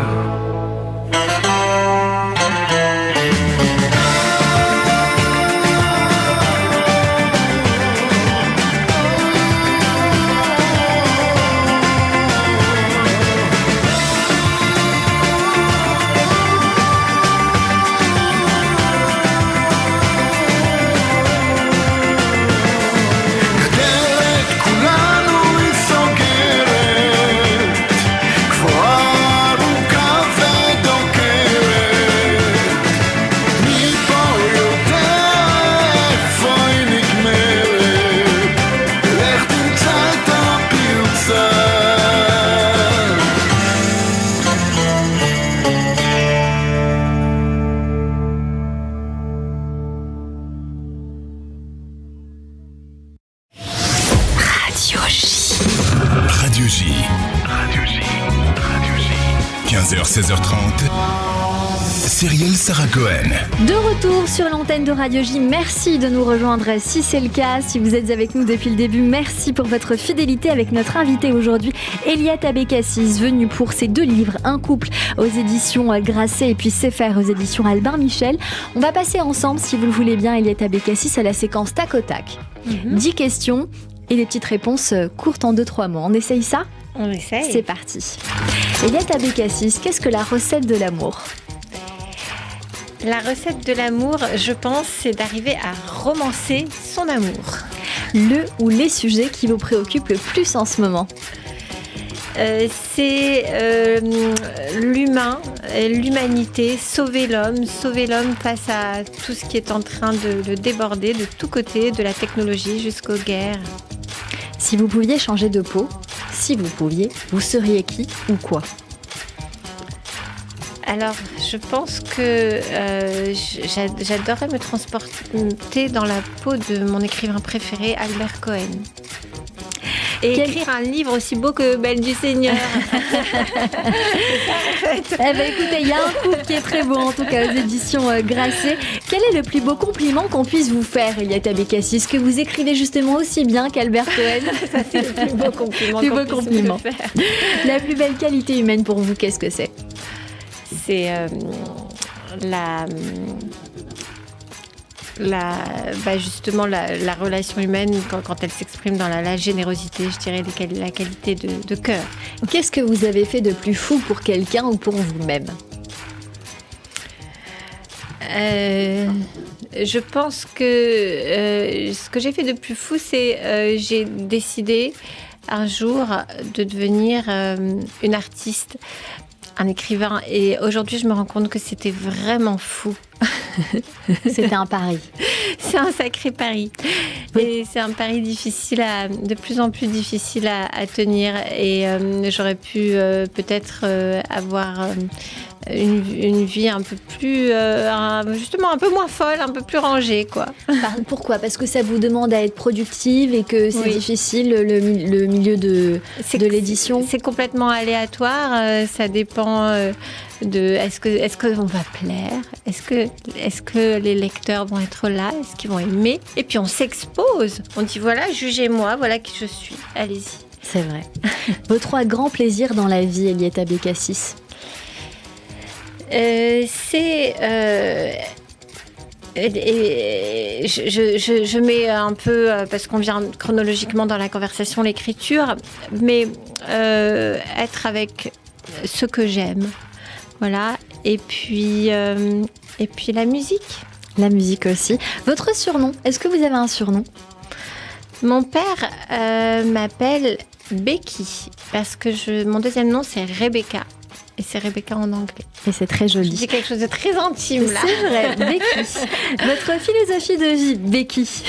[SPEAKER 2] Radio J. 15h, 16h30. Cyrielle Sarah Cohen.
[SPEAKER 3] De retour sur l'antenne de Radio J, merci de nous rejoindre si c'est le cas. Si vous êtes avec nous depuis le début, merci pour votre fidélité avec notre invitée aujourd'hui, Eliette Abécassis, venue pour ses 2 livres, Un couple aux éditions Grasset et puis Sefer aux éditions Albin Michel. On va passer ensemble, si vous le voulez bien, Eliette Abécassis, à la séquence tac au tac. 10 questions et des petites réponses courtes en 2-3 mots. On essaye ça ?
[SPEAKER 4] On essaye.
[SPEAKER 3] C'est parti. Eliette Abécassis, qu'est-ce que la recette de l'amour ?
[SPEAKER 4] La recette de l'amour, je pense, c'est d'arriver à romancer son amour.
[SPEAKER 3] Le ou les sujets qui vous préoccupent le plus en ce moment ?
[SPEAKER 4] C'est l'humain, l'humanité, sauver l'homme face à tout ce qui est en train de déborder de tous côtés, de la technologie jusqu'aux guerres.
[SPEAKER 3] Si vous pouviez changer de peau, vous seriez qui ou quoi ?
[SPEAKER 4] Alors, je pense que j'adorerais me transporter dans la peau de mon écrivain préféré, Albert Cohen. Et écrire un livre aussi beau que Belle du Seigneur.
[SPEAKER 3] Eh ben, écoutez, il y a un couple qui est très beau, en tout cas aux éditions Grasset. Quel est le plus beau compliment qu'on puisse vous faire, Eliette Abécassis ? Que vous écrivez justement aussi bien qu'Albert Cohen ?
[SPEAKER 4] Ça, c'est le plus beau compliment qu'on puisse me faire.
[SPEAKER 3] La plus belle qualité humaine pour vous, qu'est-ce que c'est ?
[SPEAKER 4] C'est justement la relation humaine quand elle s'exprime dans la générosité, je dirais la qualité de cœur.
[SPEAKER 3] Qu'est-ce que vous avez fait de plus fou pour quelqu'un ou pour vous-même ?
[SPEAKER 4] Je pense que ce que j'ai fait de plus fou, c'est j'ai décidé un jour de devenir une artiste, un écrivain, et aujourd'hui je me rends compte que c'était vraiment fou.
[SPEAKER 3] C'était un pari.
[SPEAKER 4] C'est un sacré pari. Et c'est un pari de plus en plus difficile à tenir. Et j'aurais pu peut-être avoir une vie un peu plus, justement un peu moins folle, un peu plus rangée, quoi.
[SPEAKER 3] Pourquoi ? Parce que ça vous demande à être productive et que c'est difficile le milieu de l'édition.
[SPEAKER 4] C'est complètement aléatoire. Ça dépend de est-ce qu'on va plaire, est-ce que les lecteurs vont être là, est-ce qu'ils vont aimer, et puis on s'expose, on dit voilà, jugez-moi, voilà qui je suis, allez-y.
[SPEAKER 3] C'est vrai. Vos 3 grands plaisirs dans la vie, Eliette Abécassis ?
[SPEAKER 4] Je mets un peu, parce qu'on vient chronologiquement dans la conversation, l'écriture, mais être avec ceux que j'aime. Voilà, et puis la musique.
[SPEAKER 3] La musique aussi. Votre surnom, est-ce que vous avez un surnom ?
[SPEAKER 4] Mon père m'appelle Becky, parce que mon deuxième nom c'est Rebecca. Et c'est Rebecca en anglais.
[SPEAKER 3] Et c'est très joli.
[SPEAKER 4] Je dis quelque chose de très intime là.
[SPEAKER 3] C'est vrai, Becky. Votre philosophie de vie, Becky.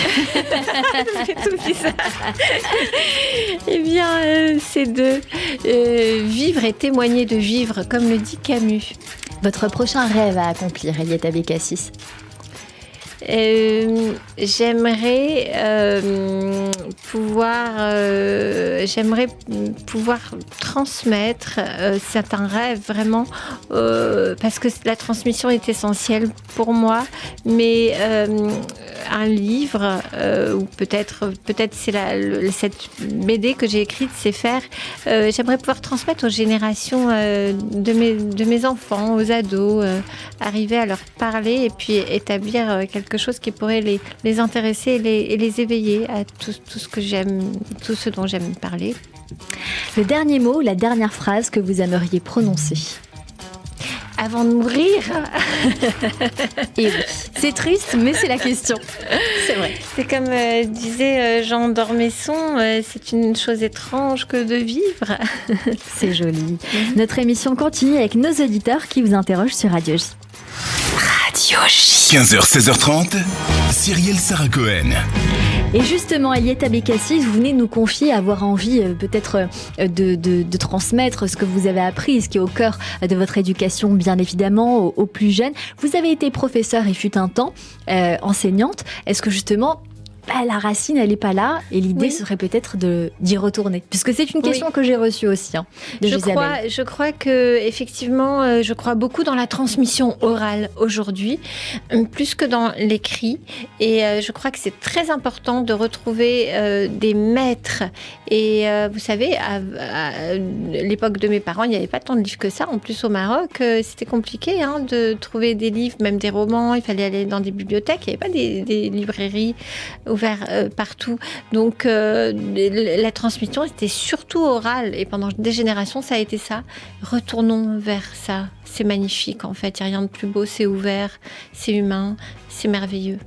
[SPEAKER 4] J'ai tout bizarre. Eh bien, c'est de vivre et témoigner de vivre, comme le dit Camus.
[SPEAKER 3] Votre prochain rêve à accomplir, Eliette Abécassis ?
[SPEAKER 4] J'aimerais pouvoir transmettre. C'est un rêve vraiment parce que la transmission est essentielle pour moi. Mais un livre ou peut-être c'est cette BD que j'ai écrite, c'est faire. J'aimerais pouvoir transmettre aux générations de mes enfants, aux ados, arriver à leur parler et puis établir quelque chose qui pourrait les intéresser et les éveiller à tout ce que j'aime, tout ce dont j'aime parler.
[SPEAKER 3] Le dernier mot, la dernière phrase que vous aimeriez prononcer.
[SPEAKER 4] Avant de mourir.
[SPEAKER 3] Et oui, c'est triste, mais c'est la question. C'est vrai.
[SPEAKER 4] C'est comme disait Jean d'Ormesson, c'est une chose étrange que de vivre.
[SPEAKER 3] C'est joli. Notre émission continue avec nos auditeurs qui vous interrogent sur Radio J.
[SPEAKER 2] Radio J. 15h, 16h30, Cyrielle Sarah Cohen.
[SPEAKER 3] Et justement, Eliette Abécassis, vous venez nous confier avoir envie peut-être de transmettre ce que vous avez appris, ce qui est au cœur de votre éducation, bien évidemment, aux plus jeunes. Vous avez été professeure et fut un temps enseignante. Est-ce que justement, la racine, elle n'est pas là, et l'idée serait peut-être d'y retourner. Puisque c'est une question que j'ai reçue aussi de Gisèle.
[SPEAKER 4] Je crois que effectivement, je crois beaucoup dans la transmission orale aujourd'hui, plus que dans l'écrit. Et je crois que c'est très important de retrouver des maîtres. Et vous savez, à l'époque de mes parents, il n'y avait pas tant de livres que ça. En plus, au Maroc, c'était compliqué de trouver des livres, même des romans. Il fallait aller dans des bibliothèques. Il n'y avait pas des librairies ouvertes partout. Donc, la transmission était surtout orale. Et pendant des générations, ça a été ça. Retournons vers ça. C'est magnifique, en fait. Il n'y a rien de plus beau. C'est ouvert, c'est humain, c'est merveilleux.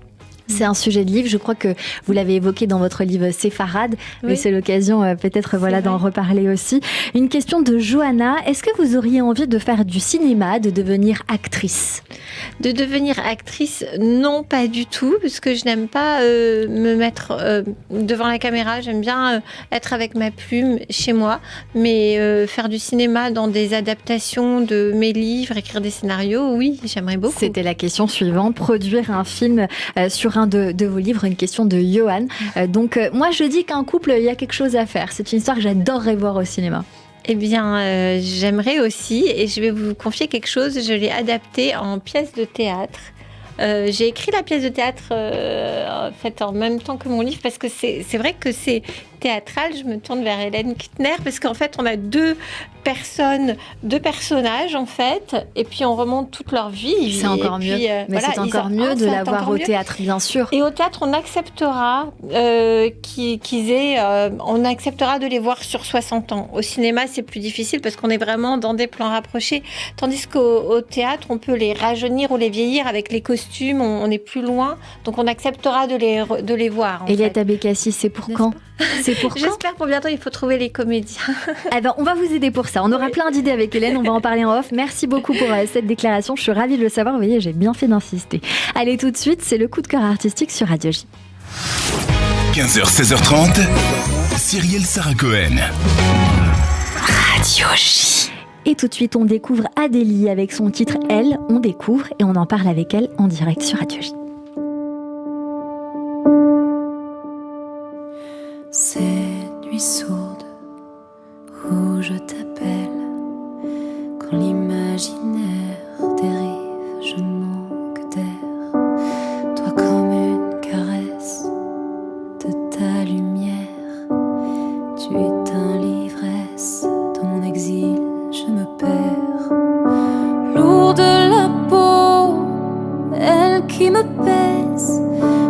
[SPEAKER 3] C'est un sujet de livre, je crois que vous l'avez évoqué dans votre livre Séfarade, mais c'est l'occasion peut-être d'en reparler aussi. Une question de Johanna, est-ce que vous auriez envie de faire du cinéma, de devenir actrice ?
[SPEAKER 4] De devenir actrice, non, pas du tout, parce que je n'aime pas me mettre devant la caméra, j'aime bien être avec ma plume chez moi, mais faire du cinéma dans des adaptations de mes livres, écrire des scénarios, oui, j'aimerais beaucoup.
[SPEAKER 3] C'était la question suivante, produire un film sur un de vos livres, une question de Johan. Donc moi je dis qu'un couple, il y a quelque chose à faire. C'est une histoire que j'adorerais voir au cinéma.
[SPEAKER 4] Eh bien, j'aimerais aussi, et je vais vous confier quelque chose, je l'ai adapté en pièce de théâtre. J'ai écrit la pièce de théâtre en fait en même temps que mon livre, parce que c'est vrai que c'est théâtral. Je me tourne vers Hélène Kittner, parce qu'en fait on a deux personnages en fait, et puis on remonte toute leur vie.
[SPEAKER 3] C'est encore mieux, mais c'est encore mieux de l'avoir au théâtre, bien sûr.
[SPEAKER 4] Et au théâtre, on acceptera on acceptera de les voir sur 60 ans. Au cinéma, c'est plus difficile parce qu'on est vraiment dans des plans rapprochés, tandis qu'au théâtre, on peut les rajeunir ou les vieillir avec les costumes. On est plus loin, donc on acceptera de les voir.
[SPEAKER 3] Eliette Abécassis, c'est pour quand ?
[SPEAKER 4] J'espère pour bientôt. Il faut trouver les comédiens.
[SPEAKER 3] Eh ben, on va vous aider pour ça. On aura plein d'idées avec Hélène. On va en parler en off. Merci beaucoup pour cette déclaration. Je suis ravie de le savoir. Vous voyez, j'ai bien fait d'insister. Allez, tout de suite, c'est le coup de cœur artistique sur Radio J.
[SPEAKER 2] 15h, 16h30. Cyrielle Sarah Cohen.
[SPEAKER 3] Radio J. Et tout de suite, on découvre Adélie avec son titre Elle. On découvre et on en parle avec elle en direct sur Radio J.
[SPEAKER 12] Ces nuits sourdes où je t'appelle, quand l'imaginaire dérive, je manque d'air. Toi comme une caresse de ta lumière, tu éteins l'ivresse, dans mon exil je me perds. Lourde la peau, elle qui me pèse,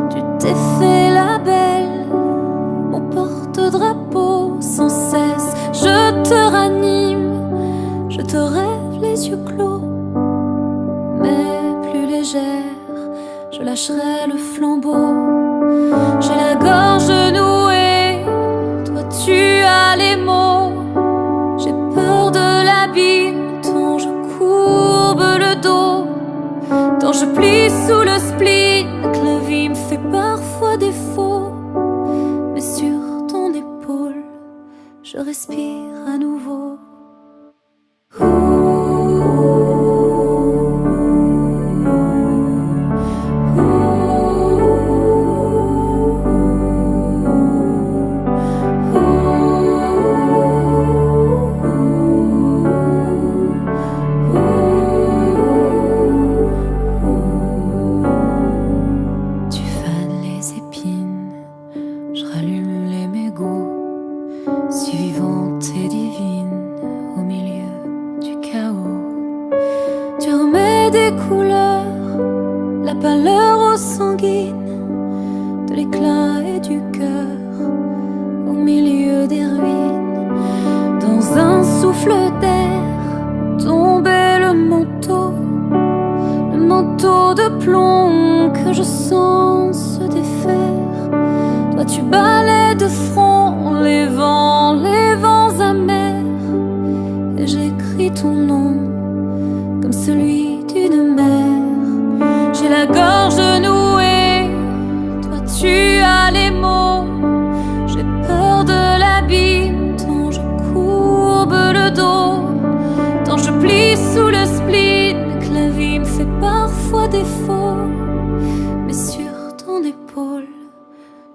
[SPEAKER 12] tu t'es fait la belle, porte-drapeau sans cesse. Je te ranime, je te rêve les yeux clos, mais plus légère, je lâcherai le flambeau. J'ai la gorge nouée, toi tu as les mots. J'ai peur de l'abîme, tant je courbe le dos, tant je plie sous le spleen, que la vie me fait parfois défaut. Mais sur ton épaule, je respire à nouveau.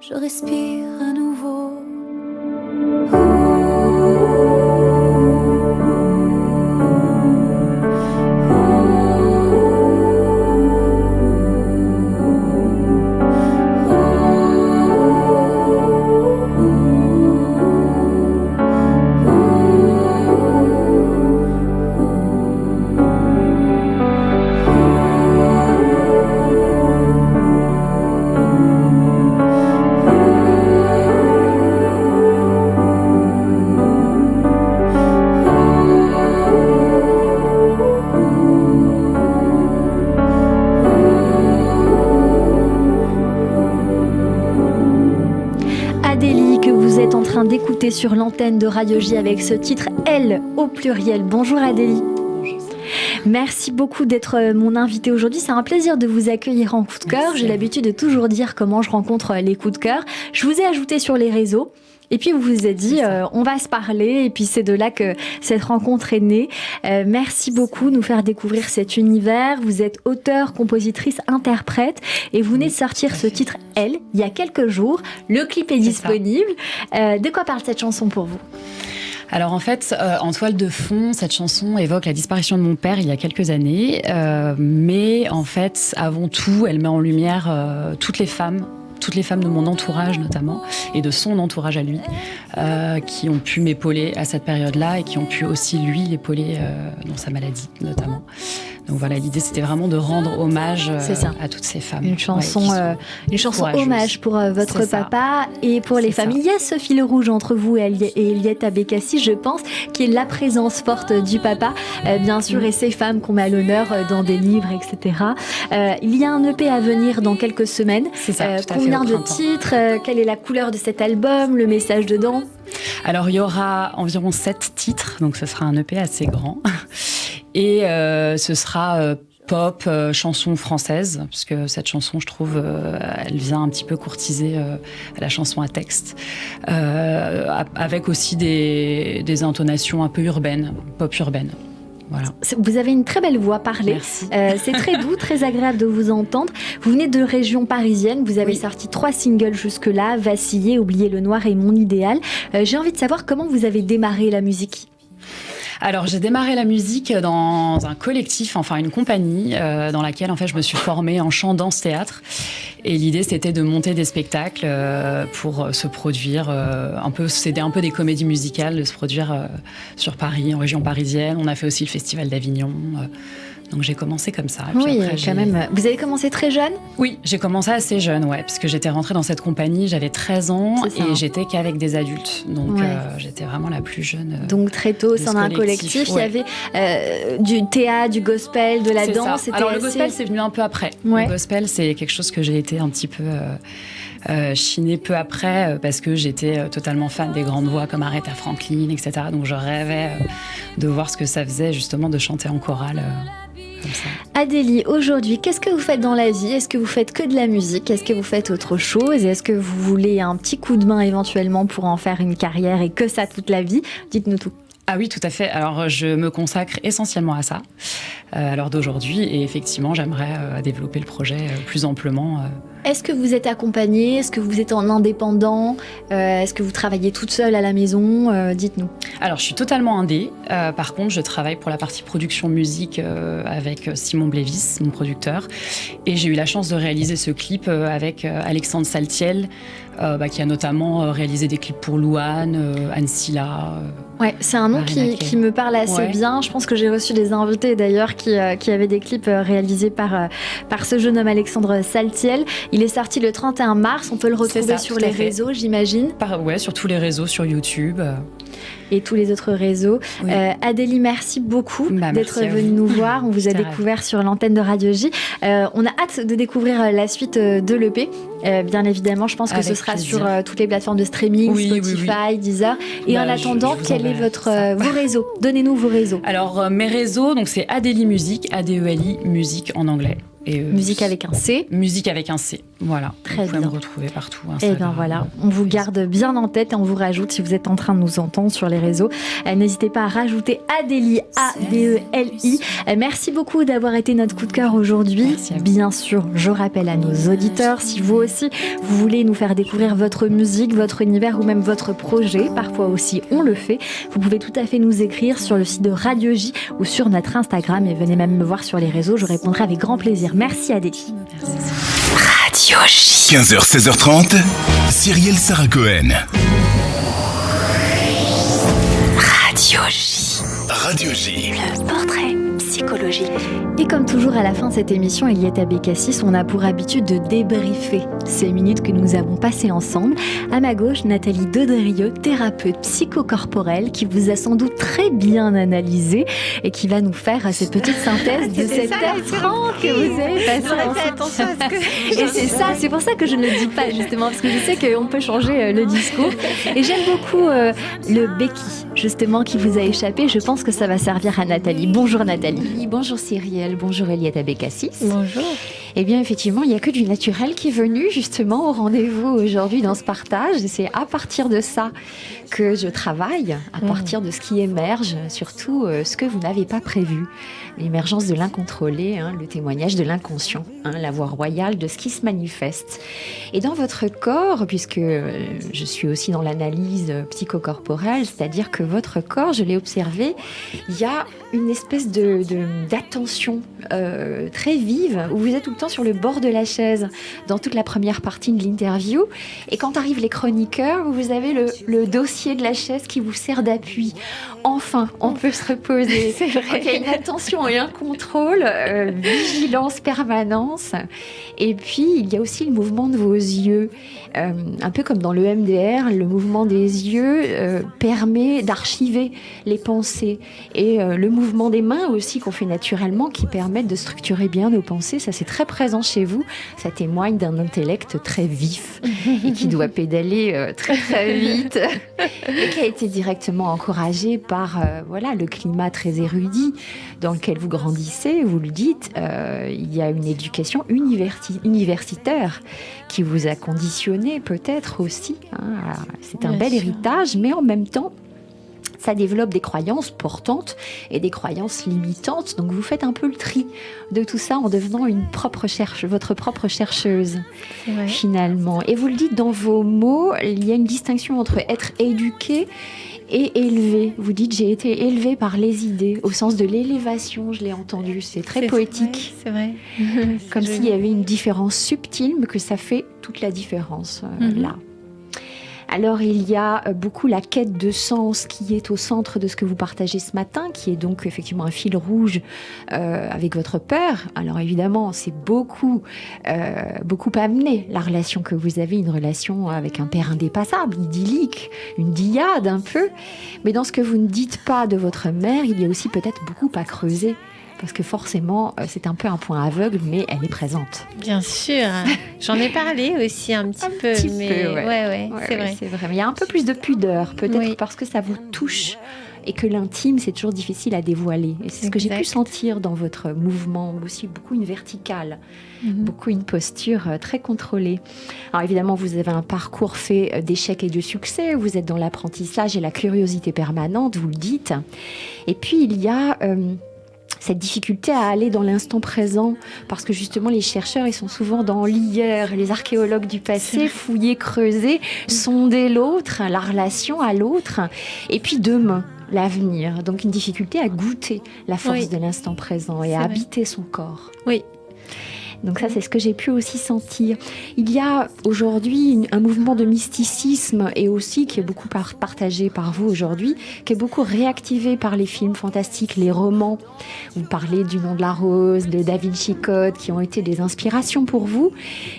[SPEAKER 12] je respire à nouveau.
[SPEAKER 3] D'écouter sur l'antenne de Radio J avec ce titre Elle au pluriel. Bonjour Adélie. Merci beaucoup d'être mon invitée aujourd'hui. C'est un plaisir de vous accueillir en coup de cœur. J'ai l'habitude de toujours dire comment je rencontre les coups de cœur. Je vous ai ajouté sur les réseaux. Et puis vous vous êtes dit, on va se parler. Et puis c'est de là que cette rencontre est née. Merci beaucoup de nous faire découvrir cet univers. Vous êtes auteure, compositrice, interprète. Et vous venez de sortir ce titre, Elle, il y a quelques jours. Le clip est disponible. De quoi parle cette chanson pour vous ?
[SPEAKER 13] Alors en fait, en toile de fond, cette chanson évoque la disparition de mon père il y a quelques années. Mais en fait, avant tout, elle met en lumière toutes les femmes de mon entourage notamment, et de son entourage à lui, qui ont pu m'épauler à cette période-là et qui ont pu aussi, lui, l'épauler dans sa maladie notamment. Donc voilà, l'idée c'était vraiment de rendre hommage à toutes ces femmes.
[SPEAKER 3] Une chanson hommage pour votre papa et pour les femmes. Il y a ce fil rouge entre vous et Eliette Abékassis, je pense, qui est la présence forte du papa, bien sûr, et ces femmes qu'on met à l'honneur dans des livres, etc. Il y a un EP à venir dans quelques semaines.
[SPEAKER 13] C'est ça, tout à fait.
[SPEAKER 3] Combien de titres, quelle est la couleur de cet album, le message dedans ?
[SPEAKER 13] Alors il y aura environ 7 titres, donc ce sera un EP assez grand. Et ce sera pop, chanson française, parce que cette chanson, je trouve, elle vient un petit peu courtiser la chanson à texte, avec aussi des intonations un peu urbaines, pop urbaines. Voilà.
[SPEAKER 3] Vous avez une très belle voix, parler. C'est très doux, très agréable de vous entendre. Vous venez de région parisienne, vous avez sorti 3 singles jusque-là, Vaciller, Oublier le noir et Mon idéal. J'ai envie de savoir comment vous avez démarré la musique.
[SPEAKER 13] Alors, j'ai démarré la musique dans un collectif, enfin une compagnie, dans laquelle en fait je me suis formée en chant, danse, théâtre. Et l'idée, c'était de monter des spectacles pour se produire, s'aider un peu des comédies musicales, de se produire sur Paris, en région parisienne. On a fait aussi le Festival d'Avignon. Donc j'ai commencé comme ça. Et puis après,
[SPEAKER 3] quand même. Vous avez commencé très jeune ?
[SPEAKER 13] Oui, j'ai commencé assez jeune, parce que j'étais rentrée dans cette compagnie, j'avais 13 ans et j'étais qu'avec des adultes. Donc j'étais vraiment la plus jeune.
[SPEAKER 3] Donc très tôt, au sein d'un collectif, il y avait du théâtre, du gospel, de la danse.
[SPEAKER 13] Alors le gospel, c'est venu un peu après. Le gospel, c'est quelque chose que j'ai été un petit peu chinée peu après, parce que j'étais totalement fan des grandes voix comme Aretha Franklin, etc. Donc je rêvais de voir ce que ça faisait justement de chanter en chorale.
[SPEAKER 3] Adélie, aujourd'hui, qu'est-ce que vous faites dans la vie ? Est-ce que vous faites que de la musique ? Est-ce que vous faites autre chose ? Est-ce que vous voulez un petit coup de main éventuellement pour en faire une carrière et que ça toute la vie ? Dites-nous tout.
[SPEAKER 13] Ah oui, tout à fait. Alors, je me consacre essentiellement à ça à l'heure d'aujourd'hui. Et effectivement, j'aimerais développer le projet plus amplement.
[SPEAKER 3] Est-ce que vous êtes accompagnée ? Est-ce que vous êtes en indépendant ? Est-ce que vous travaillez toute seule à la maison ? Dites-nous.
[SPEAKER 13] Alors, je suis totalement indé. Par contre, je travaille pour la partie production musique avec Simon Blévis, mon producteur. Et j'ai eu la chance de réaliser ce clip avec Alexandre Saltiel, qui a notamment réalisé des clips pour Louane, Anne Silla.
[SPEAKER 3] C'est un nom qui me parle assez bien. Je pense que j'ai reçu des invités d'ailleurs qui avaient des clips réalisés par ce jeune homme Alexandre Saltiel. Il est sorti le 31 mars. On peut le retrouver sur les réseaux, j'imagine.
[SPEAKER 13] Sur tous les réseaux, sur YouTube.
[SPEAKER 3] Et tous les autres réseaux. Adélie, merci beaucoup d'être venue nous voir. On vous a découvert sur l'antenne de Radio J. On a hâte de découvrir la suite de l'EP. Bien évidemment, je pense que ce sera sur toutes les plateformes de streaming, Spotify, Deezer. Et en attendant, quel est vos réseaux ? Donnez-nous vos réseaux.
[SPEAKER 13] Alors, mes réseaux, donc c'est Adélie Musique, ADELI Musique en anglais.
[SPEAKER 3] Et musique avec un C.
[SPEAKER 13] Musique avec un C, Voilà,
[SPEAKER 3] Très
[SPEAKER 13] vous pouvez
[SPEAKER 3] bien.
[SPEAKER 13] me retrouver partout.
[SPEAKER 3] Et bien voilà, on vous garde bien en tête et on vous rajoute si vous êtes en train de nous entendre sur les réseaux. N'hésitez pas à rajouter Adélie, A-D-E-L-I. Merci beaucoup d'avoir été notre coup de cœur aujourd'hui. Bien sûr, je rappelle à nos auditeurs, si vous aussi, vous voulez nous faire découvrir votre musique, votre univers ou même votre projet, parfois aussi on le fait, vous pouvez tout à fait nous écrire sur le site de Radio J ou sur notre Instagram et venez même me voir sur les réseaux, je répondrai avec grand plaisir. Merci Adélie.
[SPEAKER 5] Radio J.
[SPEAKER 2] 15h, 16h30, Cyrielle Sarah Cohen.
[SPEAKER 5] Radio J.
[SPEAKER 2] Radio J.
[SPEAKER 5] Le portrait psychologique.
[SPEAKER 3] Et comme toujours à la fin de cette émission, Eliette Bécassis, on a pour habitude de débriefer ces minutes que nous avons passées ensemble. À ma gauche, Nathalie Dedrieux, thérapeute psychocorporelle, qui vous a sans doute très bien analysé et qui va nous faire cette petite synthèse de cette heure 30 que vous avez passée ensemble.
[SPEAKER 4] Attention à ce que
[SPEAKER 3] Et c'est ça, c'est pour ça que je ne le dis pas justement, parce que je sais qu'on peut changer le discours. Et j'aime beaucoup le béquille, justement, qui vous a échappé. Je pense que ça va servir à Nathalie. Bonjour Nathalie.
[SPEAKER 8] Bonjour Cyrielle, bonjour Eliette Bécassis.
[SPEAKER 4] Bonjour.
[SPEAKER 8] Eh bien effectivement, il n'y a que du naturel qui est venu justement au rendez-vous aujourd'hui dans ce partage. Et c'est à partir de ça que je travaille, à partir de ce qui émerge, surtout ce que vous n'avez pas prévu. L'émergence de l'incontrôlé, le témoignage de l'inconscient, la voix royale de ce qui se manifeste. Et dans votre corps, puisque je suis aussi dans l'analyse psychocorporelle, c'est-à-dire que votre corps, je l'ai observé, il y a une espèce d'attention très vive, où vous êtes tout le temps sur le bord de la chaise, dans toute la première partie de l'interview. Et quand arrivent les chroniqueurs, vous avez le dossier de la chaise qui vous sert d'appui. Enfin, on peut se reposer.
[SPEAKER 4] C'est vrai.
[SPEAKER 8] Donc, il y a une attention et un contrôle, vigilance, permanence. Et puis, il y a aussi le mouvement de vos yeux. Un peu comme dans le MDR, le mouvement des yeux permet d'archiver les pensées. Et le mouvement des mains aussi, qu'on fait naturellement, qui permettent de structurer bien nos pensées. Ça, c'est très présent chez vous. Ça témoigne d'un intellect très vif et qui doit pédaler très, très vite. Et qui a été directement encouragé par le climat très érudit dans lequel vous grandissez. Vous le dites, il y a une éducation universitaire qui vous a conditionné peut-être aussi. C'est un bel héritage, mais en même temps, ça développe des croyances portantes et des croyances limitantes. Donc vous faites un peu le tri de tout ça en devenant votre propre chercheuse, finalement. Et vous le dites dans vos mots, il y a une distinction entre être éduqué et élevé. Vous dites, j'ai été élevée par les idées, au sens de l'élévation, je l'ai entendu. C'est très poétique.
[SPEAKER 4] C'est vrai.
[SPEAKER 8] Comme s'il y avait une différence subtile, mais que ça fait toute la différence là. Alors il y a beaucoup la quête de sens qui est au centre de ce que vous partagez ce matin, qui est donc effectivement un fil rouge avec votre père. Alors évidemment, c'est beaucoup amené la relation que vous avez, une relation avec un père indépassable, idyllique, une dyade un peu. Mais dans ce que vous ne dites pas de votre mère, il y a aussi peut-être beaucoup à creuser. Parce que forcément, c'est un peu un point aveugle, mais elle est présente.
[SPEAKER 4] Bien sûr. J'en ai parlé aussi un petit peu. Ouais, c'est vrai.
[SPEAKER 8] C'est vrai. Mais il y a un peu plus de pudeur, peut-être parce que ça vous touche et que l'intime, c'est toujours difficile à dévoiler. Et c'est ce que j'ai pu sentir dans votre mouvement, aussi beaucoup une verticale, beaucoup une posture très contrôlée. Alors évidemment, vous avez un parcours fait d'échecs et de succès. Vous êtes dans l'apprentissage et la curiosité permanente, vous le dites. Et puis, il y a cette difficulté à aller dans l'instant présent, parce que justement les chercheurs, ils sont souvent dans l'hier, les archéologues du passé, fouiller, creuser, sonder l'autre, la relation à l'autre, et puis demain, l'avenir. Donc une difficulté à goûter la force de l'instant présent et à habiter son corps.
[SPEAKER 4] Oui.
[SPEAKER 8] Donc ça, c'est ce que j'ai pu aussi sentir. Il y a aujourd'hui un mouvement de mysticisme et aussi qui est beaucoup partagé par vous aujourd'hui, qui est beaucoup réactivé par les films fantastiques, les romans. Vous parlez du Nom de la Rose, de Da Vinci Code, qui ont été des inspirations pour vous.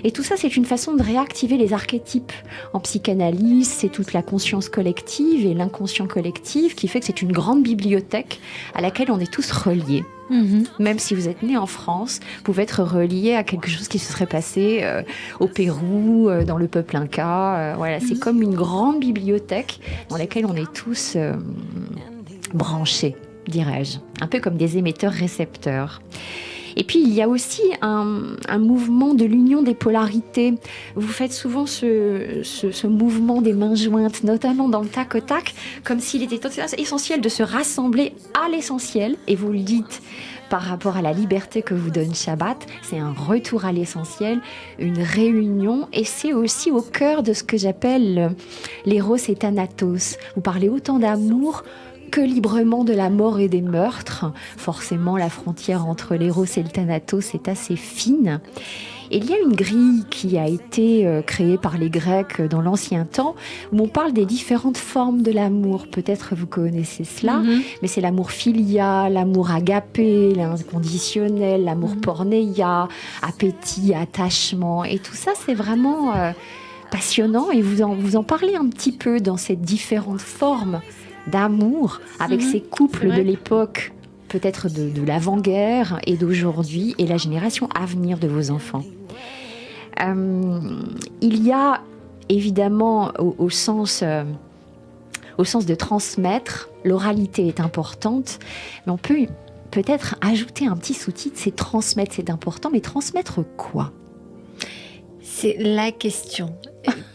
[SPEAKER 8] Et tout ça, c'est une façon de réactiver les archétypes. En psychanalyse, c'est toute la conscience collective et l'inconscient collectif qui fait que c'est une grande bibliothèque à laquelle on est tous reliés. Même si vous êtes né en France, vous pouvez être relié à quelque chose qui se serait passé au Pérou, dans le peuple inca. C'est comme une grande bibliothèque dans laquelle on est tous branchés, dirais-je. Un peu comme des émetteurs-récepteurs.
[SPEAKER 14] Et puis, il y a aussi un mouvement de l'union des polarités. Vous faites souvent ce mouvement des mains jointes, notamment dans le tac au tac, comme s'il était essentiel de se rassembler à l'essentiel. Et vous le dites par rapport à la liberté que vous donne Shabbat, c'est un retour à l'essentiel, une réunion, et c'est aussi au cœur de ce que j'appelle l'éros et thanatos. Vous parlez autant d'amour que librement de la mort et des meurtres. Forcément, la frontière entre l'éros et le thanatos est assez fine. Et il y a une grille qui a été créée par les Grecs dans l'ancien temps, où on parle des différentes formes de l'amour. Peut-être vous connaissez cela, mais c'est l'amour filial, l'amour agapé, l'inconditionnel, l'amour pornéia, appétit, attachement. Et tout ça, c'est vraiment passionnant. Et vous en parlez un petit peu dans ces différentes formes d'amour, avec ces couples de l'époque, peut-être de l'avant-guerre et d'aujourd'hui, et la génération à venir de vos enfants. Il y a évidemment au sens de transmettre, l'oralité est importante, mais on peut peut-être ajouter un petit sous-titre, c'est transmettre, c'est important, mais transmettre quoi ?
[SPEAKER 4] C'est la question.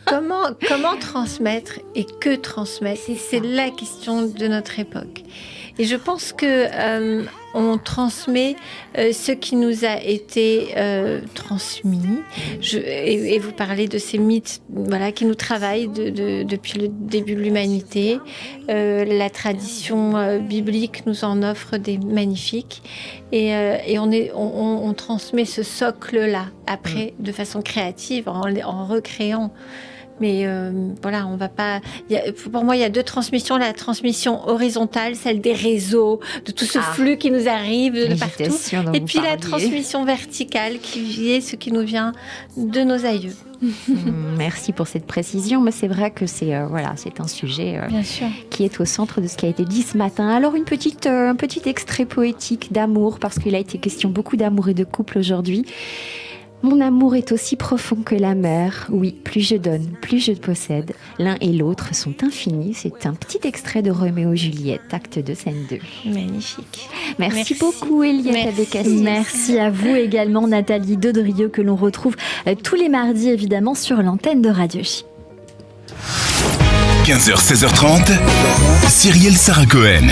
[SPEAKER 4] Comment transmettre et que transmettre ? C'est la question de notre époque. Et je pense que on transmet ce qui nous a été transmis. Et vous parlez de ces mythes, qui nous travaillent depuis le début de l'humanité. La tradition biblique nous en offre des magnifiques. Et on transmet ce socle-là après de façon créative, en recréant. Mais on va pas. Pour moi, il y a deux transmissions. La transmission horizontale, celle des réseaux, de tout ce flux qui nous arrive de partout. Et puis la transmission verticale, qui est ce qui nous vient de nos aïeux.
[SPEAKER 14] Merci pour cette précision, mais c'est vrai que c'est un sujet qui est au centre de ce qui a été dit ce matin. Alors un petit extrait poétique d'amour, parce qu'il a été question beaucoup d'amour et de couple aujourd'hui. Mon amour est aussi profond que la mer. Oui, plus je donne, plus je possède. L'un et l'autre sont infinis. C'est un petit extrait de Roméo et Juliette, acte 2, scène 2.
[SPEAKER 4] Magnifique.
[SPEAKER 14] Merci beaucoup, Eliette Abécassis.
[SPEAKER 3] Merci à vous également, Nathalie Dodrio, que l'on retrouve tous les mardis, évidemment, sur l'antenne de Radio J.
[SPEAKER 2] 15h, 16h30, Cyrielle Sarah Cohen.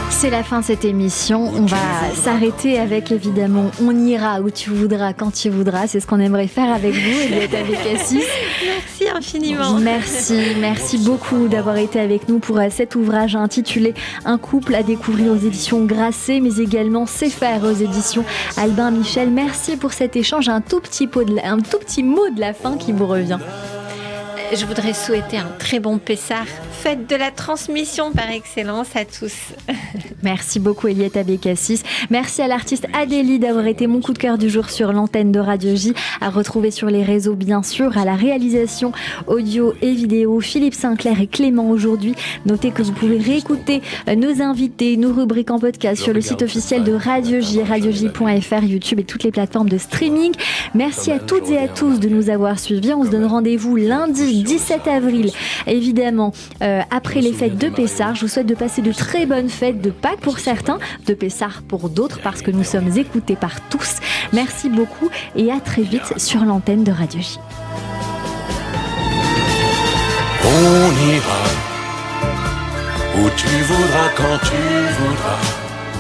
[SPEAKER 3] C'est la fin de cette émission. On va s'arrêter avec, évidemment, On ira où tu voudras, quand tu voudras. C'est ce qu'on aimerait faire avec vous, Eliette Abécassis.
[SPEAKER 4] Merci infiniment.
[SPEAKER 3] Merci beaucoup d'avoir été avec nous pour cet ouvrage intitulé Un couple à découvrir aux éditions Grasset, mais également C'est faire aux éditions Albin Michel. Merci pour cet échange. Un tout petit mot de la fin qui vous revient.
[SPEAKER 4] Je voudrais souhaiter un très bon Pessah, fête de la transmission par excellence à tous.
[SPEAKER 3] Merci beaucoup, Eliette Abécassis. Merci à l'artiste Adélie d'avoir été mon coup de cœur du jour sur l'antenne de Radio J, à retrouver sur les réseaux bien sûr, à la réalisation audio et vidéo, Philippe Sinclair et Clément aujourd'hui. Notez que vous pouvez réécouter nos invités, nos rubriques en podcast sur le site officiel de Radio J, radioj.fr, YouTube et toutes les plateformes de streaming. Merci à toutes et à tous de nous avoir suivis. On se donne rendez-vous lundi 17 avril, évidemment, après les fêtes de Pessah. Je vous souhaite de passer de très bonnes fêtes de Pâques pour certains, de Pessah pour d'autres, parce que nous sommes écoutés par tous. Merci beaucoup et à très vite sur l'antenne de Radio J.
[SPEAKER 1] On ira où tu voudras, quand tu voudras.